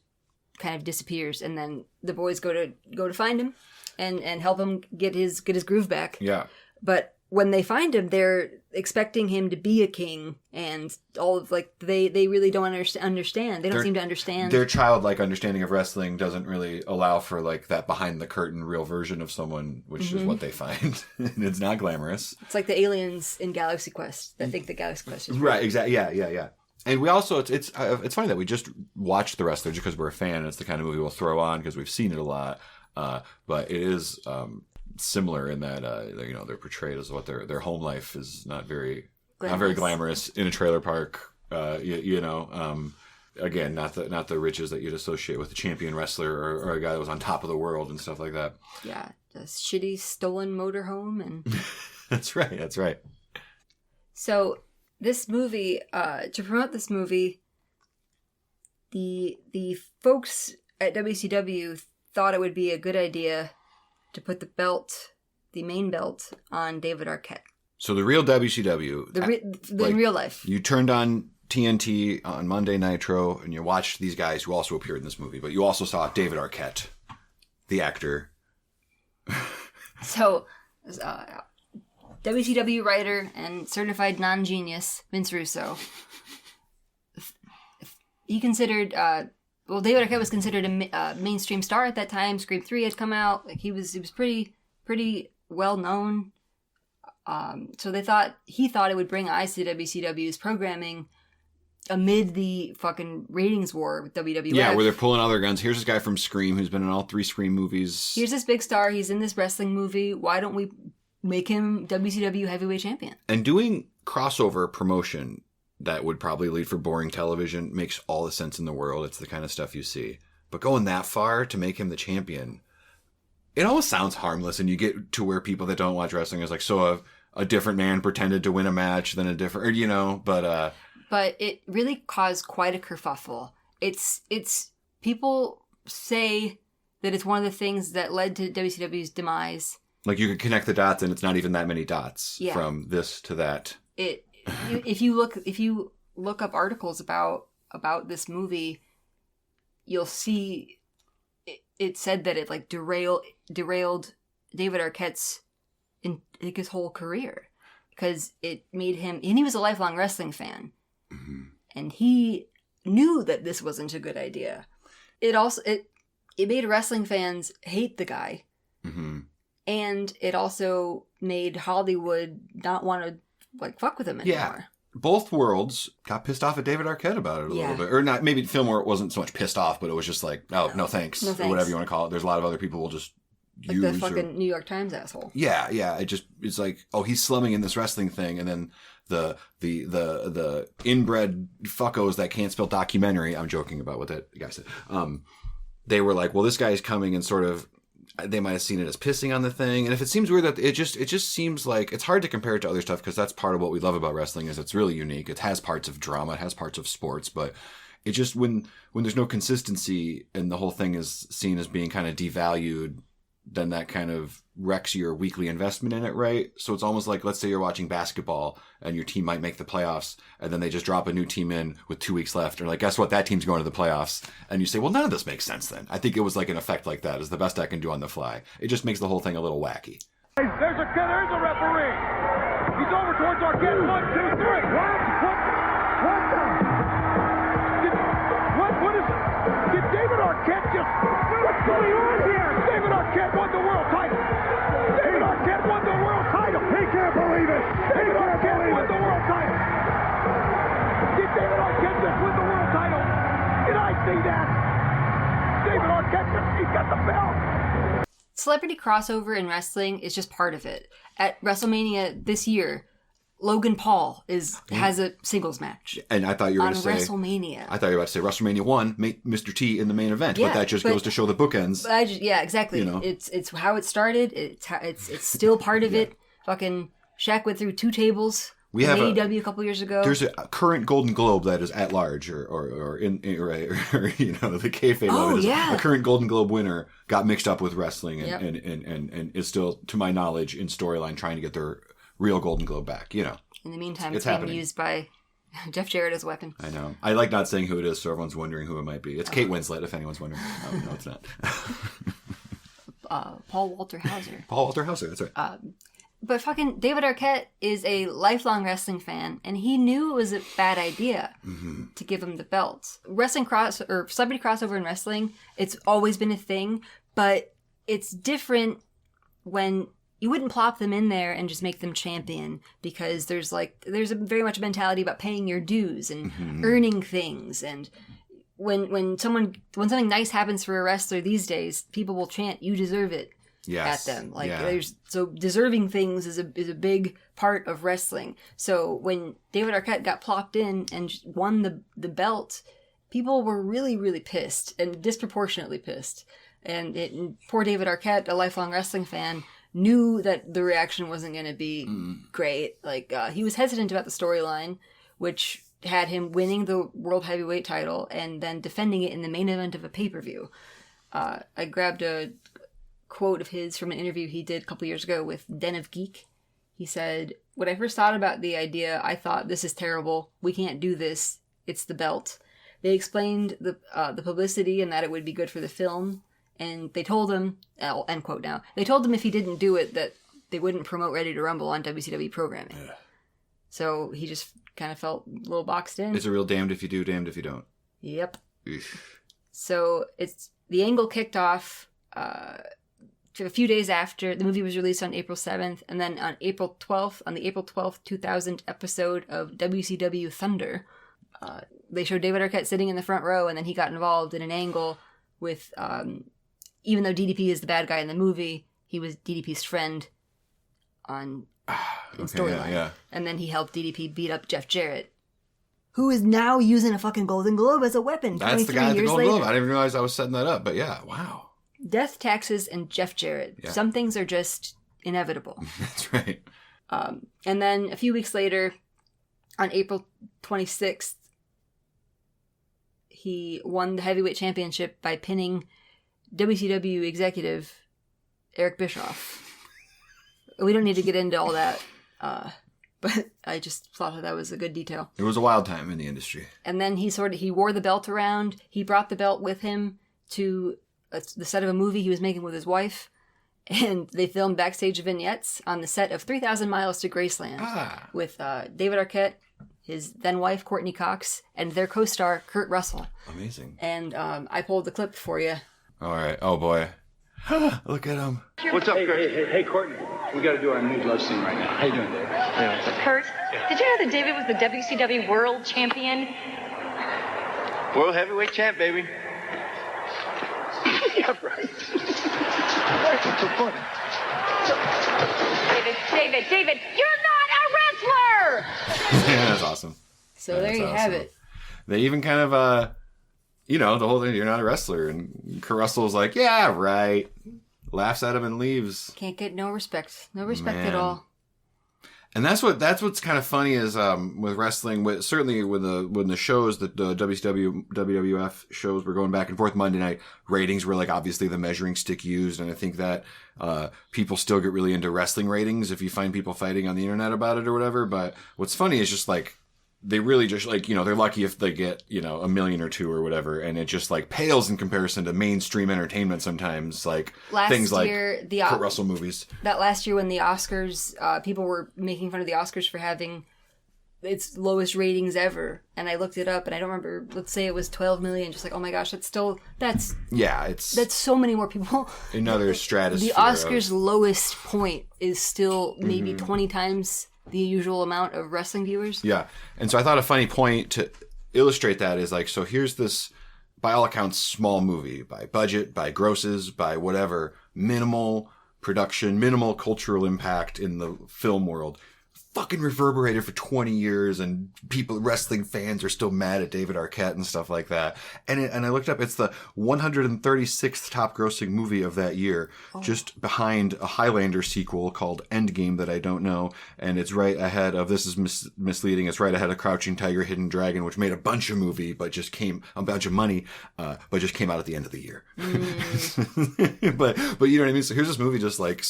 kind of disappears. And then the boys go to find him and help him get his groove back. Yeah. But when they find him, they're expecting him to be a king, and all of like they really don't understand. They don't seem to understand. Their childlike understanding of wrestling doesn't really allow for like that behind the curtain real version of someone, which is what they find. And it's not glamorous. It's like the aliens in Galaxy Quest that think that Galaxy Quest is real. Right. Exactly. Yeah. And we also it's funny that we just watched The Wrestler just because we're a fan. And it's the kind of movie we'll throw on because we've seen it a lot. But it is similar in that they're portrayed as what their home life is not very glamorous in a trailer park. Again, not the riches that you'd associate with a champion wrestler or a guy that was on top of the world and stuff like that. Yeah, a shitty stolen motorhome and. That's right. So this movie, to promote this movie, the folks at WCW thought it would be a good idea to put the main belt, on David Arquette. So the real WCW. In real life. You turned on TNT on Monday Nitro and you watched these guys who also appeared in this movie, but you also saw David Arquette, the actor. So, WCW writer and certified non-genius, Vince Russo, he considered well, David Arquette was considered a mainstream star at that time. Scream 3 had come out. Like he was pretty well known. So he thought it would bring eyes to WCW's programming amid the fucking ratings war with WWF. Yeah, where they're pulling all their guns. Here's this guy from Scream who's been in all 3 Scream movies. Here's this big star. He's in this wrestling movie. Why don't we make him WCW heavyweight champion? And doing crossover promotion that would probably lead for boring television makes all the sense in the world. It's the kind of stuff you see. But going that far to make him the champion, it almost sounds harmless. And you get to where people that don't watch wrestling is like, so a different man pretended to win a match than a different, or, you know, but it really caused quite a kerfuffle. It's people say that it's one of the things that led to WCW's demise. Like you could connect the dots and it's not even that many dots from this to that. If you look up articles about this movie, you'll see it said that it like derailed David Arquette's his whole career, because it made him, and he was a lifelong wrestling fan, and he knew that this wasn't a good idea. It made wrestling fans hate the guy, and it also made Hollywood not want to like fuck with him anymore. Yeah. Both worlds got pissed off at David Arquette about it a little bit. Or not, maybe Fillmore wasn't so much pissed off, but it was just like, oh, no thanks. No or thanks. whatever you want to call it. There's a lot of other people will just like use. the fucking New York Times asshole. Yeah. It's like, oh, he's slumming in this wrestling thing. And then the inbred fuckos that can't spell documentary, I'm joking about what that guy said. They were like, well, this guy's coming and sort of, they might have seen it as pissing on the thing. And if it seems weird, that it just seems like it's hard to compare it to other stuff, because that's part of what we love about wrestling is it's really unique. It has parts of drama, it has parts of sports, but it just, when there's no consistency and the whole thing is seen as being kind of devalued, then that kind of wrecks your weekly investment in it, right? So it's almost like, let's say you're watching basketball and your team might make the playoffs, and then they just drop a new team in with 2 weeks left. Or like, guess what? That team's going to the playoffs. And you say, well, none of this makes sense then. I think it was like an effect like that is the best I can do on the fly. It just makes the whole thing a little wacky. There's a referee. He's over towards Arquette. 1, 2, 3. What is it? Did David Arquette just... What's going on here? David Arquette won the world title. David Arquette won the world title. He can't believe it. David Arquette won the world title. Did David Arquette just win the world title? Did I see that? David Arquette, he's got the belt. Celebrity crossover in wrestling is just part of it. At WrestleMania this year, Logan Paul has a singles match. And I thought you were going to say WrestleMania. I thought you were about to say WrestleMania 1, Mr. T in the main event, Yeah, but that just goes to show the bookends. Exactly. You know? It's how it started. It's still part of it. Fucking Shaq went through 2 tables. We in have AEW a couple years ago. There's a current Golden Globe that is at large, or in you know, the kayfabe of it is a current Golden Globe winner got mixed up with wrestling and is still, to my knowledge, in storyline trying to get their real Golden Globe back. You know. In the meantime, it's being happening. used by Jeff Jarrett as a weapon. I know. I like not saying who it is, so everyone's wondering who it might be. It's Kate Winslet, if anyone's wondering. No, it's not. Paul Walter Hauser. Paul Walter Hauser, that's right. But fucking David Arquette is a lifelong wrestling fan, and he knew it was a bad idea to give him the belt. Celebrity crossover in wrestling, it's always been a thing, but it's different when you wouldn't plop them in there and just make them champion, because there's a very much a mentality about paying your dues and earning things. And when something nice happens for a wrestler these days, people will chant, "You deserve it." Yes. At them. So deserving things is a big part of wrestling. So when David Arquette got plopped in and won the belt, people were really, really pissed, and disproportionately pissed. And poor David Arquette, a lifelong wrestling fan, knew that the reaction wasn't going to be great. He was hesitant about the storyline, which had him winning the World Heavyweight title and then defending it in the main event of a pay-per-view. I grabbed a quote of his from an interview he did a couple years ago with Den of Geek. He said, "When I first thought about the idea, I thought, this is terrible. We can't do this. It's the belt." They explained the publicity and that it would be good for the film. And they told him, end quote now, they told him if he didn't do it, that they wouldn't promote Ready to Rumble on WCW programming. Yeah. So he just kind of felt a little boxed in. It's a real damned if you do, damned if you don't. Yep. Eesh. So the angle kicked off a few days after. The movie was released on April 7th, and then on the April 12th, 2000 episode of WCW Thunder, they showed David Arquette sitting in the front row, and then he got involved in an angle with, even though DDP is the bad guy in the movie, he was DDP's friend in storyline. Yeah. And then he helped DDP beat up Jeff Jarrett, who is now using a fucking Golden Globe as a weapon. That's the guy at the years Golden later. Globe. I didn't even realize I was setting that up, but yeah, wow. Death, taxes, and Jeff Jarrett. Yeah. Some things are just inevitable. That's right. And then a few weeks later, on April 26th, he won the heavyweight championship by pinning WCW executive Eric Bischoff. We don't need to get into all that, but I just thought that was a good detail. It was a wild time in the industry. And then he wore the belt around. He brought the belt with him to the set of a movie he was making with his wife, and they filmed backstage vignettes on the set of 3,000 Miles to Graceland with David Arquette, his then-wife Courtney Cox, and their co-star Kurt Russell. Amazing. And I pulled the clip for you. All right. Oh, boy. Look at him. What's up, Kurt? Hey, Courtney. We got to do our new love scene right now. How you doing, Dave? Kurt, did you know that David was the WCW World Champion? World heavyweight champ, baby. Yeah, right. What's so funny? David, you're not a wrestler! Yeah, that's awesome. So there you have it. They even kind of, the whole thing, you're not a wrestler. And Kurt Russell's like, yeah, right. Laughs at him and leaves. Can't get no respect. No respect Man. at all. And that's what's kind of funny is with wrestling, certainly when the shows that the WCW, WWF shows were going back and forth Monday night, ratings were like obviously the measuring stick used, and I think that people still get really into wrestling ratings if you find people fighting on the internet about it or whatever. But what's funny is just like they really just like they're lucky if they get a million or two or whatever, and it just like pales in comparison to mainstream entertainment sometimes, like things like Kurt Russell movies. That last year when the Oscars, people were making fun of the Oscars for having its lowest ratings ever, and I looked it up, and I don't remember. Let's say it was 12 million. Just like, oh my gosh, that's so many more people. Another stratosphere. The Oscars' lowest point is still maybe 20 times the usual amount of wrestling viewers. Yeah. And so I thought a funny point to illustrate that is like, so here's this, by all accounts, small movie, by budget, by grosses, by whatever, minimal production, minimal cultural impact in the film world. Fucking reverberated for 20 years, and wrestling fans are still mad at David Arquette and stuff like that. And I looked up, it's the 136th top grossing movie of that year, just behind a Highlander sequel called Endgame that I don't know. And it's right ahead of, this is misleading, it's right ahead of Crouching Tiger, Hidden Dragon, which made a bunch of money, but just came out at the end of the year. but you know what I mean? So here's this movie just like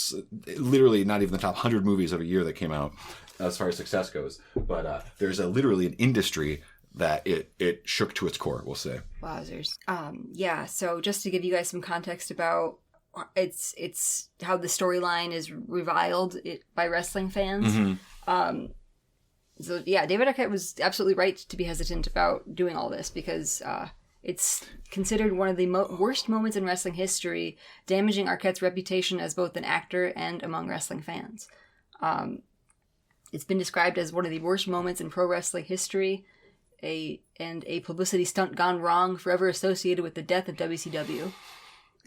literally not even the top 100 movies of a year that came out, as far as success goes, but there's literally an industry that it shook to its core, we'll say. Wowzers. So just to give you guys some context about it's how the storyline is reviled by wrestling fans. Mm-hmm. David Arquette was absolutely right to be hesitant about doing all this because it's considered one of the worst moments in wrestling history, damaging Arquette's reputation as both an actor and among wrestling fans. It's been described as one of the worst moments in pro wrestling history, a publicity stunt gone wrong, forever associated with the death of WCW.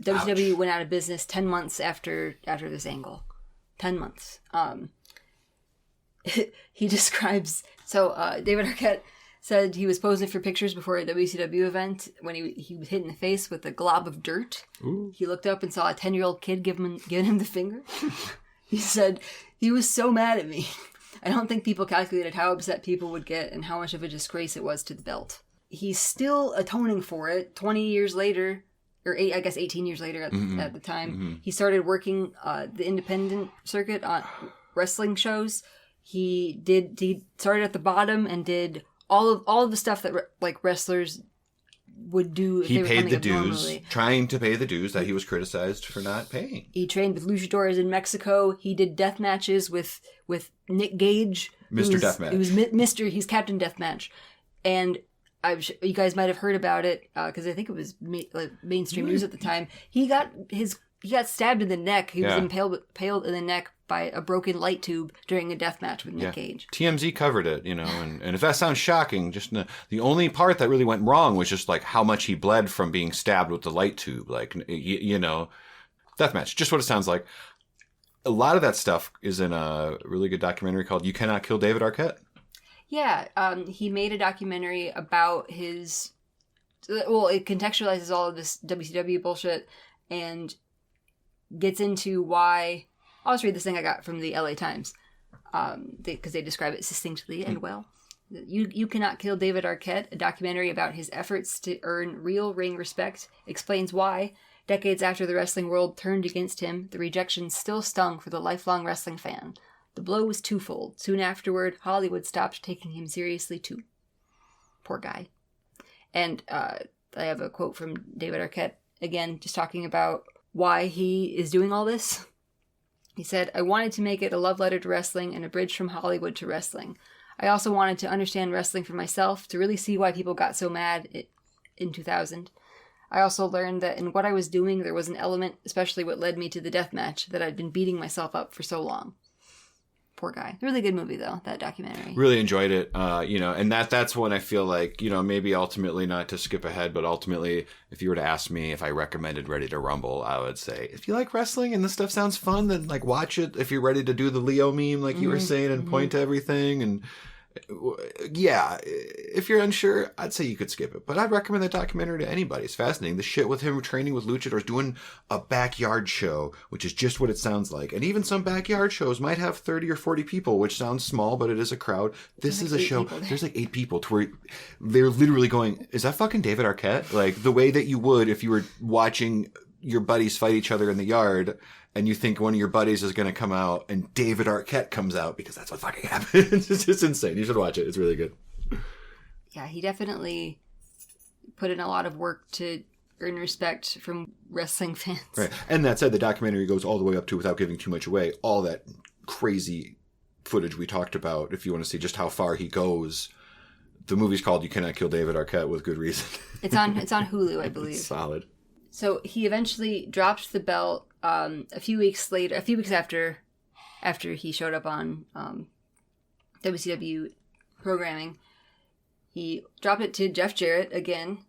WCW went out of business 10 months after this angle. 10 months. He describes... David Arquette said he was posing for pictures before a WCW event when he was hit in the face with a glob of dirt. Ooh. He looked up and saw a 10-year-old kid giving him the finger. He said, he was so mad at me. I don't think people calculated how upset people would get and how much of a disgrace it was to the belt. He's still atoning for it 20 years later, or 18 years later at the time. Mm-hmm. He started working the independent circuit on wrestling shows. He started at the bottom and did all of the stuff that wrestlers would do if he they were paid the dues, trying to pay the dues that he was criticized for not paying. He trained with luchadors in Mexico. He did death matches with Nick Gage, Mr. Deathmatch. He's Captain Deathmatch, and you guys might have heard about it because I think it was mainstream news at the time. He got stabbed in the neck. He was impaled in the neck by a broken light tube during a death match with Nick Cage. TMZ covered it, and if that sounds shocking, just the only part that really went wrong was just like how much he bled from being stabbed with the light tube. Like, death match, just what it sounds like. A lot of that stuff is in a really good documentary called You Cannot Kill David Arquette. Yeah, he made a documentary about his... Well, it contextualizes all of this WCW bullshit and gets into why... I'll just read this thing I got from the LA Times because they describe it succinctly and well. You Cannot Kill David Arquette, a documentary about his efforts to earn real ring respect, explains why, decades after the wrestling world turned against him, the rejection still stung for the lifelong wrestling fan. The blow was twofold. Soon afterward, Hollywood stopped taking him seriously too. Poor guy. And I have a quote from David Arquette, again, just talking about why he is doing all this. He said, "I wanted to make it a love letter to wrestling and a bridge from Hollywood to wrestling. I also wanted to understand wrestling for myself, to really see why people got so mad in 2000. I also learned that in what I was doing, there was an element, especially what led me to the death match, that I'd been beating myself up for so long." Poor guy. Really good movie, though, that documentary. Really enjoyed it, and that's when I feel like, maybe ultimately, not to skip ahead, but ultimately, if you were to ask me if I recommended Ready to Rumble, I would say, if you like wrestling and this stuff sounds fun, then, watch it. If you're ready to do the Leo meme, you were saying, and point to everything, and yeah, if you're unsure, I'd say you could skip it. But I'd recommend that documentary to anybody. It's fascinating. The shit with him training with luchadors, doing a backyard show, which is just what it sounds like. And even some backyard shows might have 30 or 40 people, which sounds small, but it is a crowd. This is a show. There's 8 people to where they're literally going, is that fucking David Arquette? Like the way that you would if you were watching your buddies fight each other in the yard and you think one of your buddies is going to come out and David Arquette comes out because that's what fucking happens. It's just insane. You should watch it. It's really good. Yeah, he definitely put in a lot of work to earn respect from wrestling fans. Right. And that said, the documentary goes all the way up to, without giving too much away, all that crazy footage we talked about. If you want to see just how far he goes, the movie's called You Cannot Kill David Arquette with good reason. It's on Hulu, I believe. It's solid. So he eventually dropped the belt a few weeks after he showed up on WCW programming. He dropped it to Jeff Jarrett again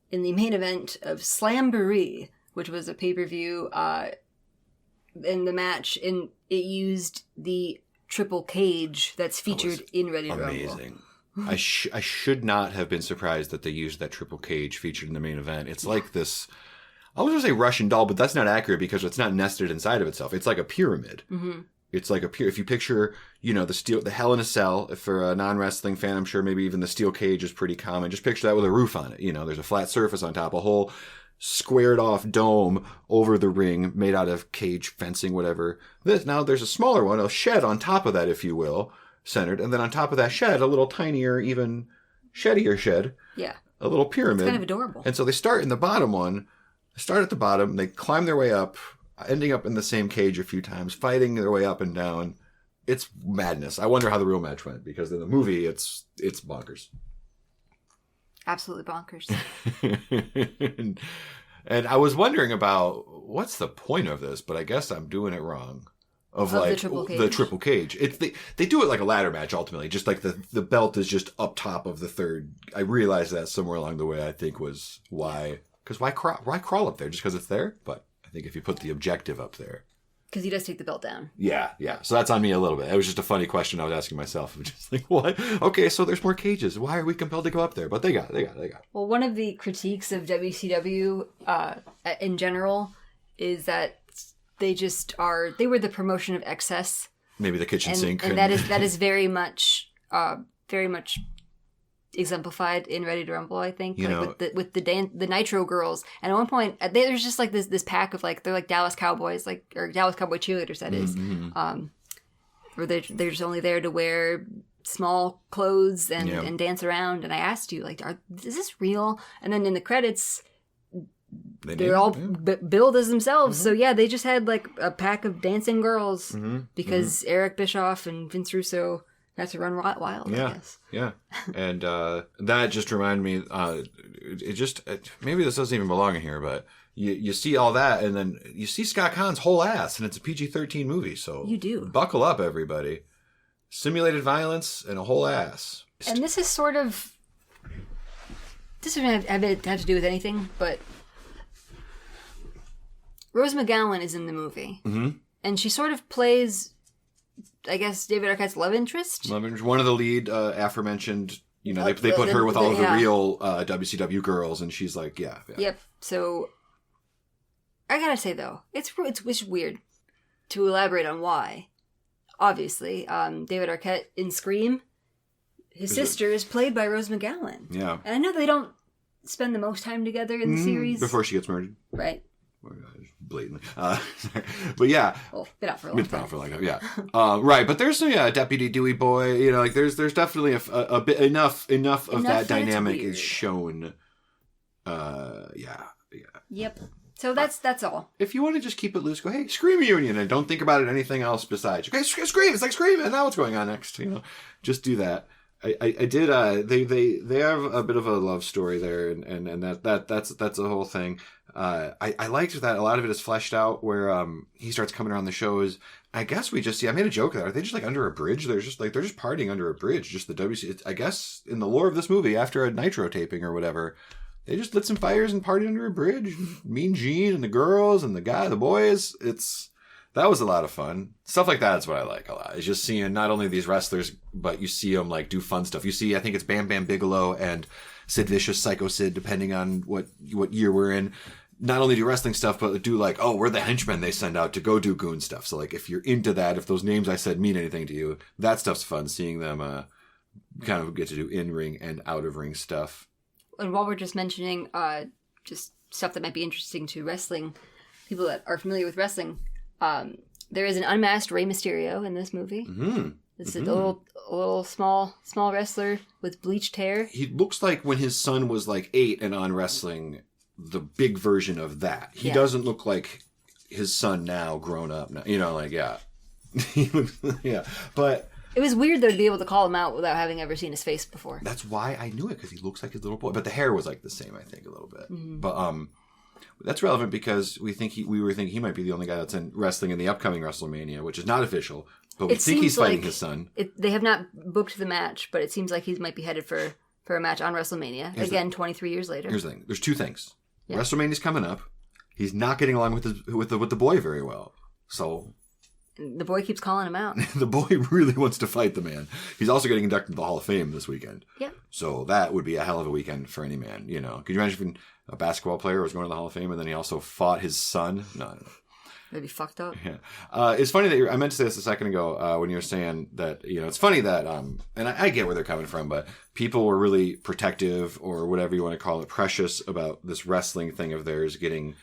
in the main event of Slamboree, which was a pay-per-view. In the match, it used the triple cage that's featured in Ready to Rumble. Amazing. I should not have been surprised that they used that triple cage featured in the main event. It's like this... I was going to say Russian doll, but that's not accurate because it's not nested inside of itself. It's like a pyramid. Mm-hmm. It's like if you picture, the Hell in a Cell, for a non-wrestling fan, I'm sure maybe even the steel cage is pretty common. Just picture that with a roof on it. There's a flat surface on top, a whole squared off dome over the ring made out of cage fencing, whatever. Now there's a smaller one, a shed on top of that, if you will, centered. And then on top of that shed, a little tinier, even sheddier shed. Yeah. A little pyramid. It's kind of adorable. And so they start in the bottom one. Start at the bottom, they climb their way up, ending up in the same cage a few times, fighting their way up and down. It's madness. I wonder how the real match went, because in the movie, it's bonkers. Absolutely bonkers. and I was wondering about, what's the point of this? But I guess I'm doing it wrong. Of the triple cage. They do it like a ladder match, ultimately. Just like the belt is just up top of the third. I realized that somewhere along the way, I think was why... Because why crawl up there? Just because it's there? But I think if you put the objective up there. Because he does take the belt down. Yeah. So that's on me a little bit. It was just a funny question I was asking myself. I'm just like, what? Okay, so there's more cages. Why are we compelled to go up there? But they got it. Well, one of the critiques of WCW in general is that they were the promotion of excess. Maybe the kitchen sink. And that is very much exemplified in Ready to Rumble, I think, with the Nitro girls. And at one point, there's just like this pack of they're like Dallas Cowboys, or Dallas Cowboy cheerleaders, that is, where they're just only there to wear small clothes and dance around. And I asked you, is this real? And then in the credits, they're all billed as themselves. Mm-hmm. So yeah, they just had a pack of dancing girls because Eric Bischoff and Vince Russo Got to run wild, I guess. Yeah. And that just reminded me, maybe this doesn't even belong in here, but you see all that, and then you see Scott Caan's whole ass, and it's a PG-13 movie, so you do. Buckle up, everybody. Simulated violence and a whole ass. And this is sort of... This doesn't have to do with anything, but... Rose McGowan is in the movie. Mm-hmm. And she sort of plays... I guess David Arquette's love interest. One of the lead aforementioned, they put her with all of the real WCW girls, and she's like, yeah. Yep. So I gotta say though, it's weird to elaborate on why. Obviously, David Arquette in Scream, his sister is played by Rose McGowan. Yeah. And I know they don't spend the most time together in the series before she gets murdered. Right. Blatantly. But yeah. Well, been out for a long time. Yeah. Right. But there's some, Deputy Dewey Boy, there's definitely a bit enough of that dynamic is shown. Yeah. Yep. So that's all. If you want to just keep it loose, go, hey, Scream Reunion, and don't think about it anything else besides, okay, Scream, it's like Scream, and now what's going on next? Just do that. I did, they have a bit of a love story there, and that's a whole thing. I liked that a lot of it is fleshed out where he starts coming around the shows. I guess we just see. I made a joke there. Are they just like under a bridge? They're just partying under a bridge. Just the WC. I guess in the lore of this movie, after a Nitro taping or whatever, they just lit some fires and partied under a bridge. Mean Gene and the girls and the boys. That was a lot of fun. Stuff like that is what I like a lot. It's just seeing not only these wrestlers, but you see them like do fun stuff. You see, I think it's Bam Bam Bigelow and Sid Vicious, Psycho Sid, depending on what year we're in. Not only do wrestling stuff, but do like, we're the henchmen they send out to go do goon stuff. So like, if you're into that, if those names I said mean anything to you, that stuff's fun. Seeing them kind of get to do in-ring and out-of-ring stuff. And while we're just mentioning just stuff that might be interesting to wrestling, people that are familiar with wrestling, there is an unmasked Rey Mysterio in this movie. Mm-hmm. It's a little small wrestler with bleached hair. He looks like when his son was like 8 and on wrestling, the big version of that. He doesn't look like his son now, grown up now. Yeah. But it was weird though to be able to call him out without having ever seen his face before. That's why I knew it, because he looks like his little boy. But the hair was like the same, I think, a little bit. Mm-hmm. But that's relevant because we were thinking he might be the only guy that's in wrestling in the upcoming WrestleMania, which is not official. But we think he's fighting his son. They have not booked the match, but it seems like he might be headed for a match on WrestleMania. 23 years later. Here's the thing. There's two things. Yeah. WrestleMania's coming up. He's not getting along with the boy very well. So the boy keeps calling him out. The boy really wants to fight the man. He's also getting inducted to the Hall of Fame this weekend. Yeah. So that would be a hell of a weekend for any man. Could you imagine if a basketball player was going to the Hall of Fame and then he also fought his son? No. That'd be fucked up. Yeah. It's funny that I meant to say this a second ago when you were saying that, it's funny that, and I get where they're coming from, but people were really protective or whatever you want to call it, precious about this wrestling thing of theirs getting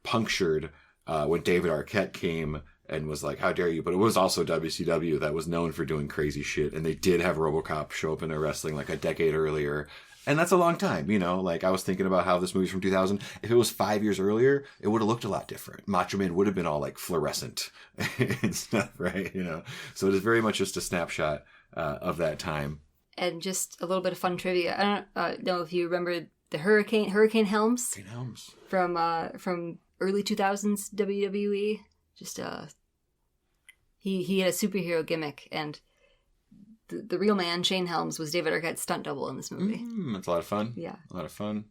punctured when David Arquette came and was like, how dare you? But it was also WCW that was known for doing crazy shit. And they did have RoboCop show up in their wrestling like a decade earlier. And that's a long time, like I was thinking about how this movie's from 2000. If it was 5 years earlier, it would have looked a lot different. Macho Man would have been all like fluorescent and stuff, right? So it is very much just a snapshot of that time. And just a little bit of fun trivia. I don't know if you remember the Hurricane Helms. Hurricane Helms. From early 2000s WWE. Just he had a superhero gimmick, and the real man, Shane Helms, was David Arquette's stunt double in this movie. That's a lot of fun. Yeah. A lot of fun.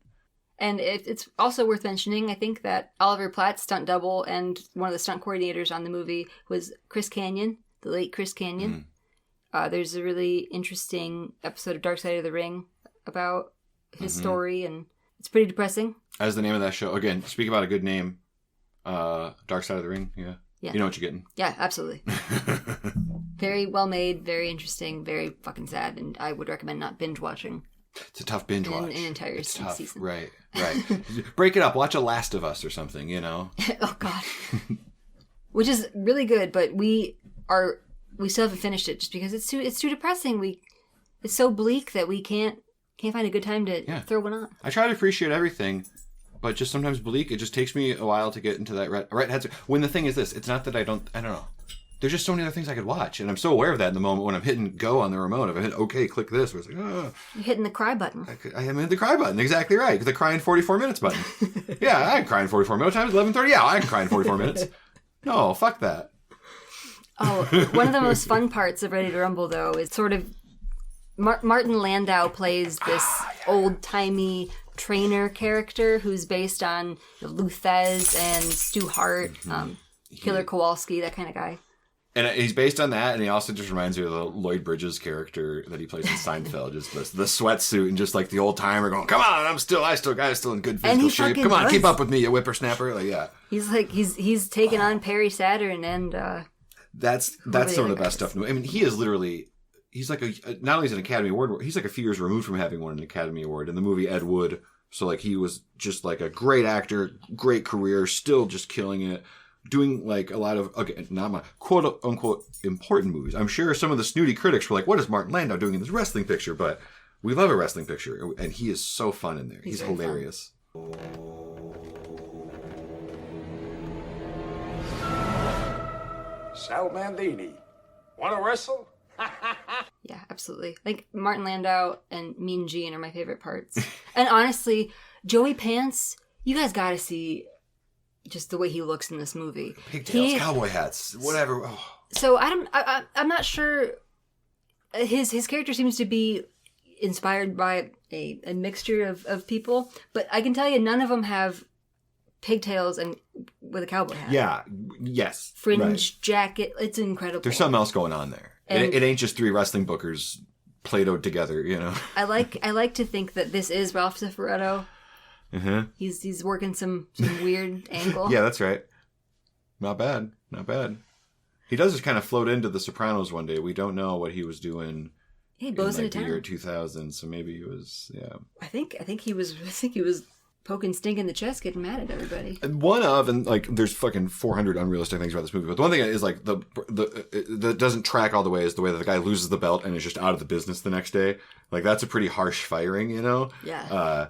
And it's also worth mentioning, I think, that Oliver Platt's stunt double and one of the stunt coordinators on the movie was Chris Kanyon, the late Chris Kanyon. There's a really interesting episode of Dark Side of the Ring about his story, and it's pretty depressing. As the name of that show. Again, speak about a good name. Dark Side of the Ring, yeah. You know what you're getting. Yeah, absolutely. Very well made, very interesting, very fucking sad, and I would recommend not binge watching. It's a tough binge watch. An entire season. Right. Break it up. Watch a Last of Us or something, Oh, God. Which is really good, but we still haven't finished it just because it's too depressing. It's so bleak that we can't find a good time to throw one on. I try to appreciate everything, but just sometimes bleak. It just takes me a while to get into that right headspace. When the thing is this, it's not that I don't know. there's just so many other things I could watch. And I'm so aware of that in the moment when I'm hitting go on the remote. If I hit okay, click this. Where it's like, oh. You're hitting the cry button. I am hitting the cry button. Exactly right. The cry in 44 minutes button. Yeah, I can cry in 44 minutes. Time is 11:30. Yeah, I can cry in 44 minutes. No, fuck that. Oh, one of the most fun parts of Ready to Rumble, though, is sort of Martin Landau plays this old-timey trainer character who's based on Lou Thez and Stu Hart, Killer Kowalski, that kind of guy. And he's based on that, and he also just reminds me of the Lloyd Bridges character that he plays in Seinfeld. Just the sweatsuit and just like the old timer going, "Come on, I'm still in good physical shape. Come on, keep up with me, you whippersnapper." Like, yeah, he's taken on Perry Saturn, and that's some of the best stuff. I mean, he is literally. He's like not only is an Academy Award, he's like a few years removed from having won an Academy Award in the movie Ed Wood. So like he was just like a great actor, great career, still just killing it, doing like a lot of not my quote unquote important movies. I'm sure some of the snooty critics were like, "What is Martin Landau doing in this wrestling picture?" But we love a wrestling picture, and he is so fun in there. He's hilarious. Sal Bandini, want to wrestle? Yeah, absolutely. Like Martin Landau and Mean Gene are my favorite parts. And honestly, Joey Pants, you guys got to see just the way he looks in this movie. Pigtails, cowboy hats, whatever. Oh. So I'm not sure. His character seems to be inspired by a mixture of people, but I can tell you none of them have pigtails and with a cowboy hat. Yeah. Yes. Fringe jacket. It's incredible. There's something else going on there. It ain't just three wrestling bookers Play-Doh together, you know. I like to think that this is Ralph Cifaretto. Mm-hmm. He's working some weird angle. Yeah, that's right. Not bad. He does just kind of float into The Sopranos one day. We don't know what he was doing. He goes into the town. year 2000, so maybe he was. Yeah. I think he was poking Sting in the chest, getting mad at everybody. And like, there's fucking 400 unrealistic things about this movie. But the one thing is like that doesn't track all the way is the way that the guy loses the belt and is just out of the business the next day. Like that's a pretty harsh firing, you know. Yeah.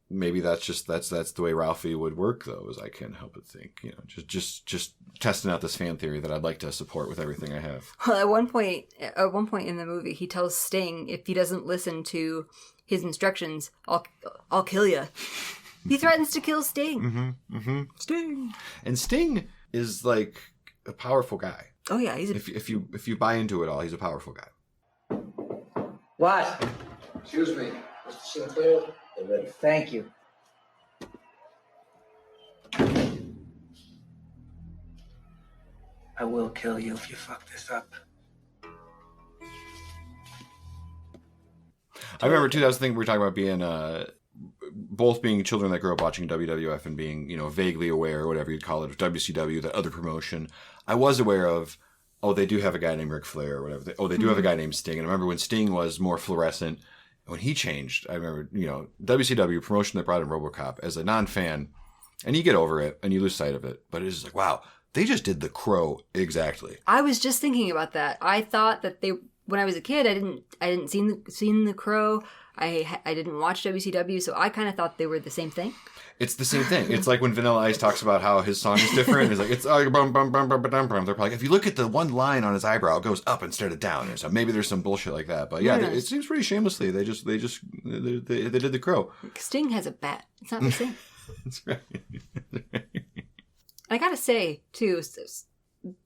Maybe that's the way Ralphie would work though. Is I can't help but think, you know, just testing out this fan theory that I'd like to support with everything I have. Well, at one point in the movie, he tells Sting if he doesn't listen to his instructions, I'll kill you. He threatens to kill Sting. Mm-hmm, mm-hmm. Sting. And Sting is like a powerful guy. Oh yeah, if you buy into it all, he's a powerful guy. What? Excuse me, Mr. Sinclair. They're ready. Thank you. I will kill you if you fuck this up. I remember too. That was the thing we were talking about being. Both being children that grew up watching WWF and being, you know, vaguely aware, or whatever you'd call it, of WCW, that other promotion. I was aware of, they do have a guy named Ric Flair or whatever. They do have a guy named Sting. And I remember when Sting was more fluorescent, when he changed, I remember, you know, WCW, promotion that brought in RoboCop, as a non-fan, and you get over it and you lose sight of it. But it's like, wow, they just did the Crow exactly. I was just thinking about that. I thought that when I was a kid, I didn't seen the Crow. I didn't watch WCW, so I kind of thought they were the same thing. It's the same thing. It's like when Vanilla Ice talks about how his song is different. He's like, it's bum bum bum bum bum. They're probably like, if you look at the one line on his eyebrow, it goes up instead of down. So maybe there's some bullshit like that. But yeah, it seems pretty shamelessly. They did the Crow. Sting has a bat. It's not the same. That's right. I gotta say too,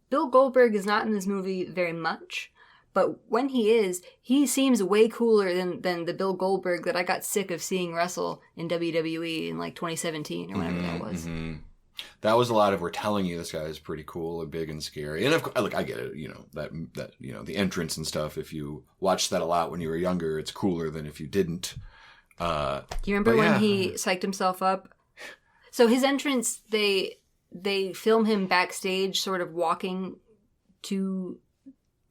Bill Goldberg is not in this movie very much. But when he seems way cooler than the Bill Goldberg that I got sick of seeing wrestle in WWE in like 2017 or whenever that was. Mm-hmm. That was a lot of, we're telling you this guy is pretty cool and big and scary. And of course, look, I get it, you know, that you know, the entrance and stuff. If you watched that a lot when you were younger, it's cooler than if you didn't. Do you remember when he psyched himself up? So his entrance, they film him backstage, sort of walking to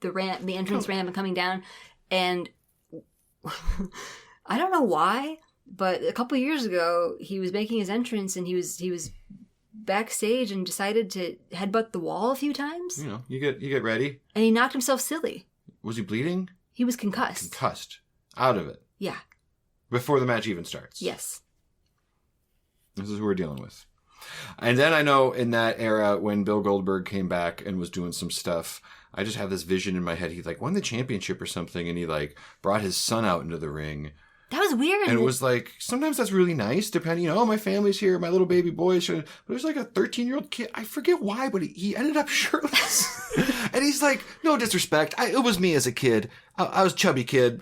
the ramp, the entrance ramp, and coming down, and I don't know why, but a couple of years ago he was making his entrance and he was backstage and decided to headbutt the wall a few times. You know, you get ready, and he knocked himself silly. Was he bleeding? He was concussed. Out of it. Yeah. Before the match even starts. Yes. This is who we're dealing with. And then I know in that era when Bill Goldberg came back and was doing some stuff, I just have this vision in my head. He like won the championship or something, and he like brought his son out into the ring. That was weird. And it was like, sometimes that's really nice, depending, my family's here, my little baby boy. But there's like a 13-year-old kid. I forget why, but he ended up shirtless. And he's like, no disrespect. It was me as a kid. I was a chubby kid. He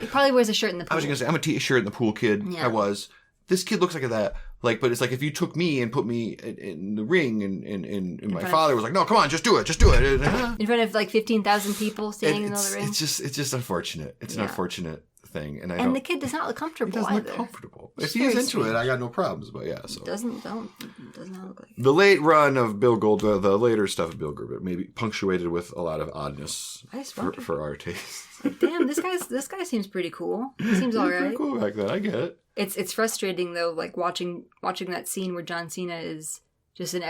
probably wears a shirt in the pool. I was going to say, I'm a t-shirt in the pool kid. Yeah. I was. This kid looks like that. Like, but it's like if you took me and put me in the ring and my father was like, no, come on, just do it. In front of like 15,000 people standing in the ring. It's just unfortunate. It's an unfortunate thing. And the kid does not look comfortable. He doesn't look comfortable. If he's into it, I got no problems. But yeah, so doesn't look like it. The late run of Bill Goldberg, the later stuff of Bill Goldberg, maybe punctuated with a lot of oddness for our taste. Like, damn, this guy seems pretty cool. He seems all right. Pretty cool back then. I get it. It's frustrating though, like watching that scene where John Cena is just an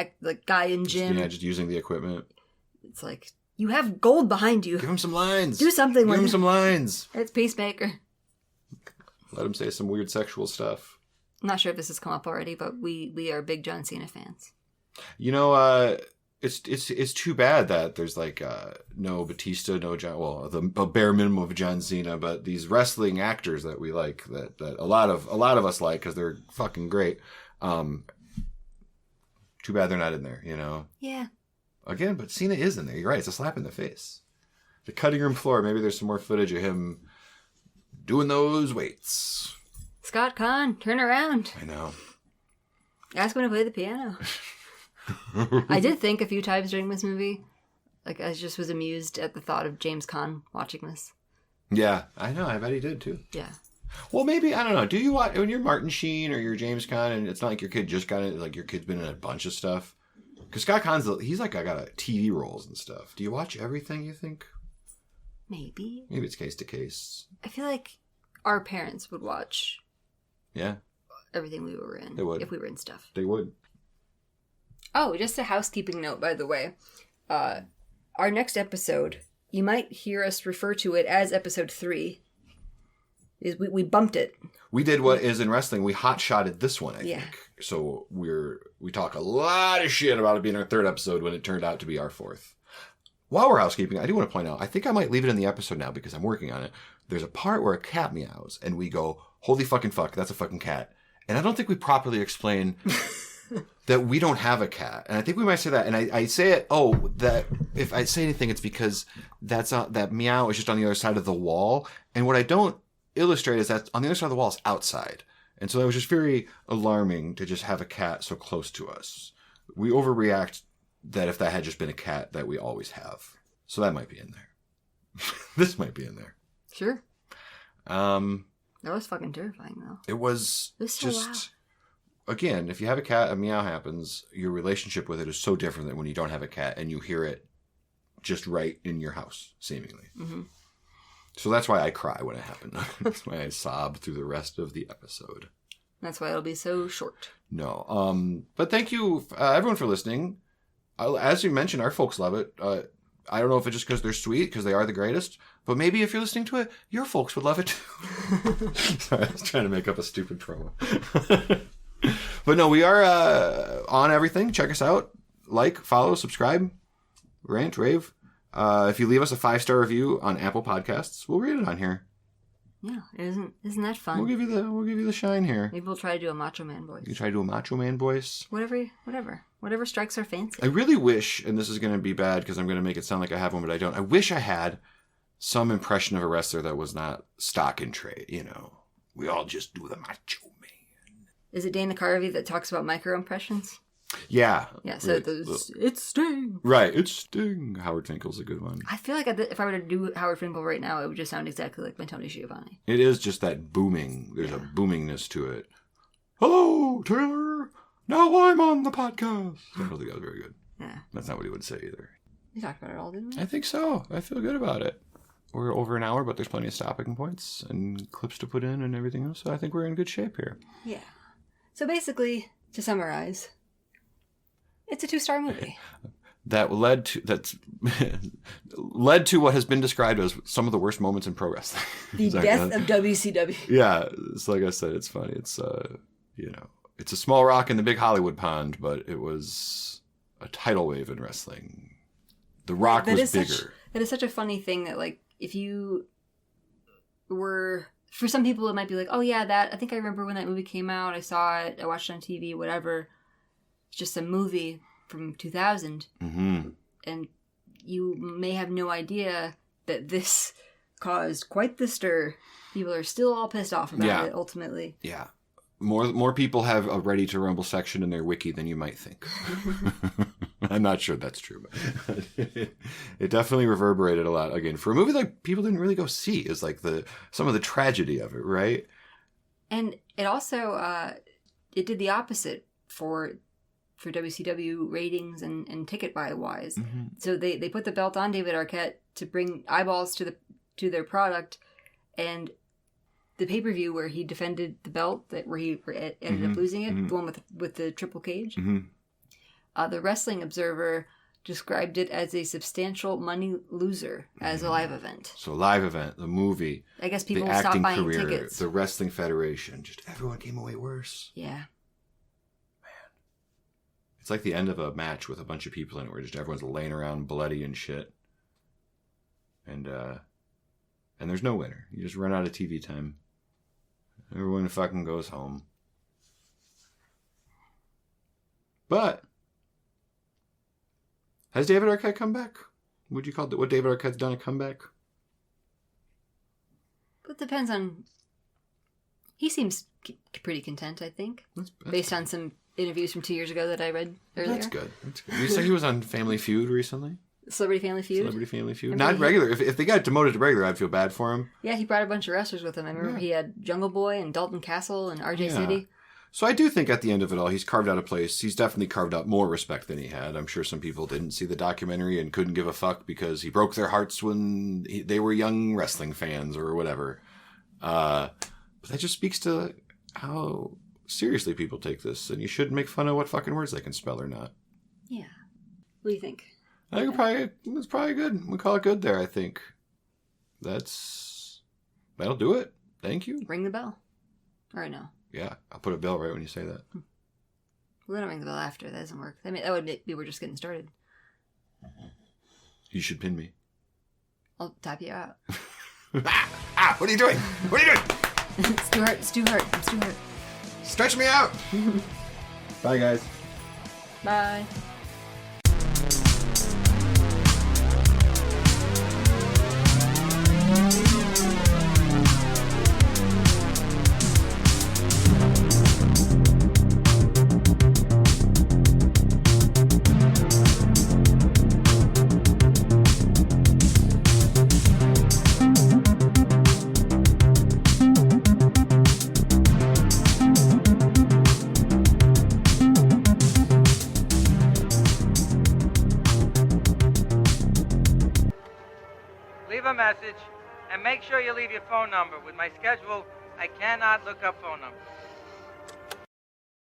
guy in gym. Yeah, just using the equipment. It's like, you have gold behind you. Give him some lines. Do something with him. Some lines. It's Peacemaker. Let him say some weird sexual stuff. I'm not sure if this has come up already, but we are big John Cena fans. It's too bad that there's like no Batista, no John. Well, a bare minimum of John Cena, but these wrestling actors that we like, that a lot of us like because they're fucking great. Too bad they're not in there. Yeah. Again, but Cena is in there. You're right. It's a slap in the face. The cutting room floor. Maybe there's some more footage of him doing those weights. Scott Caan, turn around. I know. Ask him to play the piano. I did think a few times during this movie, like I just was amused at the thought of James Caan watching this. Yeah, I know. I bet he did too. Yeah. Well, maybe, I don't know. Do you watch, when you're Martin Sheen or you're James Caan, and it's not like your kid just got it, like your kid's been in a bunch of stuff? Because Scott Caan's, he's like, I got TV roles and stuff. Do you watch everything, you think? Maybe. Maybe it's case to case. I feel like our parents would watch. Yeah. Everything we were in. They would. If we were in stuff. They would. Oh, just a housekeeping note, by the way. Our next episode, you might hear us refer to it as episode 3. We bumped it. We did what is in wrestling. We hot-shotted this one, I think. So we talk a lot of shit about it being our 3rd episode when it turned out to be our 4th. While we're housekeeping, I do want to point out, I think I might leave it in the episode now because I'm working on it. There's a part where a cat meows, and we go, holy fucking fuck, that's a fucking cat. And I don't think we properly explain that we don't have a cat. And I think we might say that. And I say it, that if I say anything, it's because that meow is just on the other side of the wall. And what I don't illustrate is that on the other side of the wall is outside. And so that was just very alarming to just have a cat so close to us. We overreact that if that had just been a cat that we always have. So that might be in there. This might be in there. Sure. That was fucking terrifying, though. It was so just... loud. Again, if you have a cat, a meow happens, your relationship with it is so different than when you don't have a cat and you hear it just right in your house, seemingly. Mm-hmm. So that's why I cry when it happened. That's why I sob through the rest of the episode. That's why it'll be so short. No. But thank you, everyone, for listening. As you mentioned, our folks love it. I don't know if it's just because they're sweet, because they are the greatest, but maybe if you're listening to it, your folks would love it too. Sorry, I was trying to make up a stupid promo. But no, we are on everything. Check us out. Like, follow, subscribe, rant, rave. If you leave us a 5-star review on Apple Podcasts, we'll read it on here. Yeah, isn't that fun? We'll give you the shine here. Maybe we'll try to do a Macho Man voice. You try to do a Macho Man voice? Whatever strikes our fancy. I really wish, and this is going to be bad because I'm going to make it sound like I have one, but I don't. I wish I had some impression of a wrestler that was not stock in trade. We all just do the Macho Man. Is it Dana Carvey that talks about micro impressions? Yeah. Yeah, so it's Sting. Right, it's Sting. Howard Finkel's a good one. I feel like if I were to do Howard Finkel right now, it would just sound exactly like my Tony Schiavone. It is just that booming. There's a boomingness to it. Hello, Taylor. Now I'm on the podcast. I don't think that was very good. Yeah. That's not what he would say either. We talked about it all, didn't we? I think so. I feel good about it. We're over an hour, but there's plenty of stopping points and clips to put in and everything else. So I think we're in good shape here. Yeah. So basically, to summarize, it's a 2-star movie. That led to what has been described as some of the worst moments in pro wrestling. The death of WCW. Yeah, it's like I said, it's funny. It's it's a small rock in the big Hollywood pond, but it was a tidal wave in wrestling. The Rock was bigger. That is such a funny thing that, like, if you were... For some people, it might be like, oh, yeah, I think I remember when that movie came out. I saw it. I watched it on TV, whatever. It's just a movie from 2000. Mm-hmm. And you may have no idea that this caused quite the stir. People are still all pissed off about it, ultimately. Yeah. More people have a Ready to Rumble section in their wiki than you might think. I'm not sure that's true, but it definitely reverberated a lot. Again, for a movie like people didn't really go see, is like some of the tragedy of it, right? And it also it did the opposite for WCW ratings and ticket buy wise. Mm-hmm. So they put the belt on David Arquette to bring eyeballs to their product, and the pay-per-view where he defended the belt, where he ended up losing it, the one with the triple cage. The Wrestling Observer described it as a substantial money loser as a live event. So live event, the movie, I guess people the stopped acting buying career, tickets. the Wrestling Federation, just everyone came away worse. Yeah. Man. It's like the end of a match with a bunch of people in it where just everyone's laying around bloody and shit. And there's no winner. You just run out of TV time. Everyone fucking goes home. But has David Arquette come back? Would you call it what David Arquette's done a comeback? It depends on... He seems pretty content, I think. That's based on some interviews from 2 years ago that I read earlier. That's good. You said he was on Family Feud recently? Celebrity Family Feud? Celebrity Family Feud. Not regular. If they got demoted to regular, I'd feel bad for him. Yeah, he brought a bunch of wrestlers with him. I remember he had Jungle Boy and Dalton Castle and RJ City. So I do think at the end of it all, he's carved out a place. He's definitely carved out more respect than he had. I'm sure some people didn't see the documentary and couldn't give a fuck because he broke their hearts when they were young wrestling fans or whatever. But that just speaks to how seriously people take this. And you shouldn't make fun of what fucking words they can spell or not. Yeah. What do you think? I think it's probably good. We call it good there, I think. That'll do it. Thank you. Ring the bell. Or no. Yeah, I'll put a bell right when you say that. We're going to ring the bell after. That doesn't work. I mean, that would be we're just getting started. You should pin me. I'll tap you out. What are you doing? What are you doing? It's too hard. It's too hard. It's too hard. Stretch me out. Bye, guys. Bye. Leave a message, and make sure you leave your phone number. With my schedule, I cannot look up phone numbers.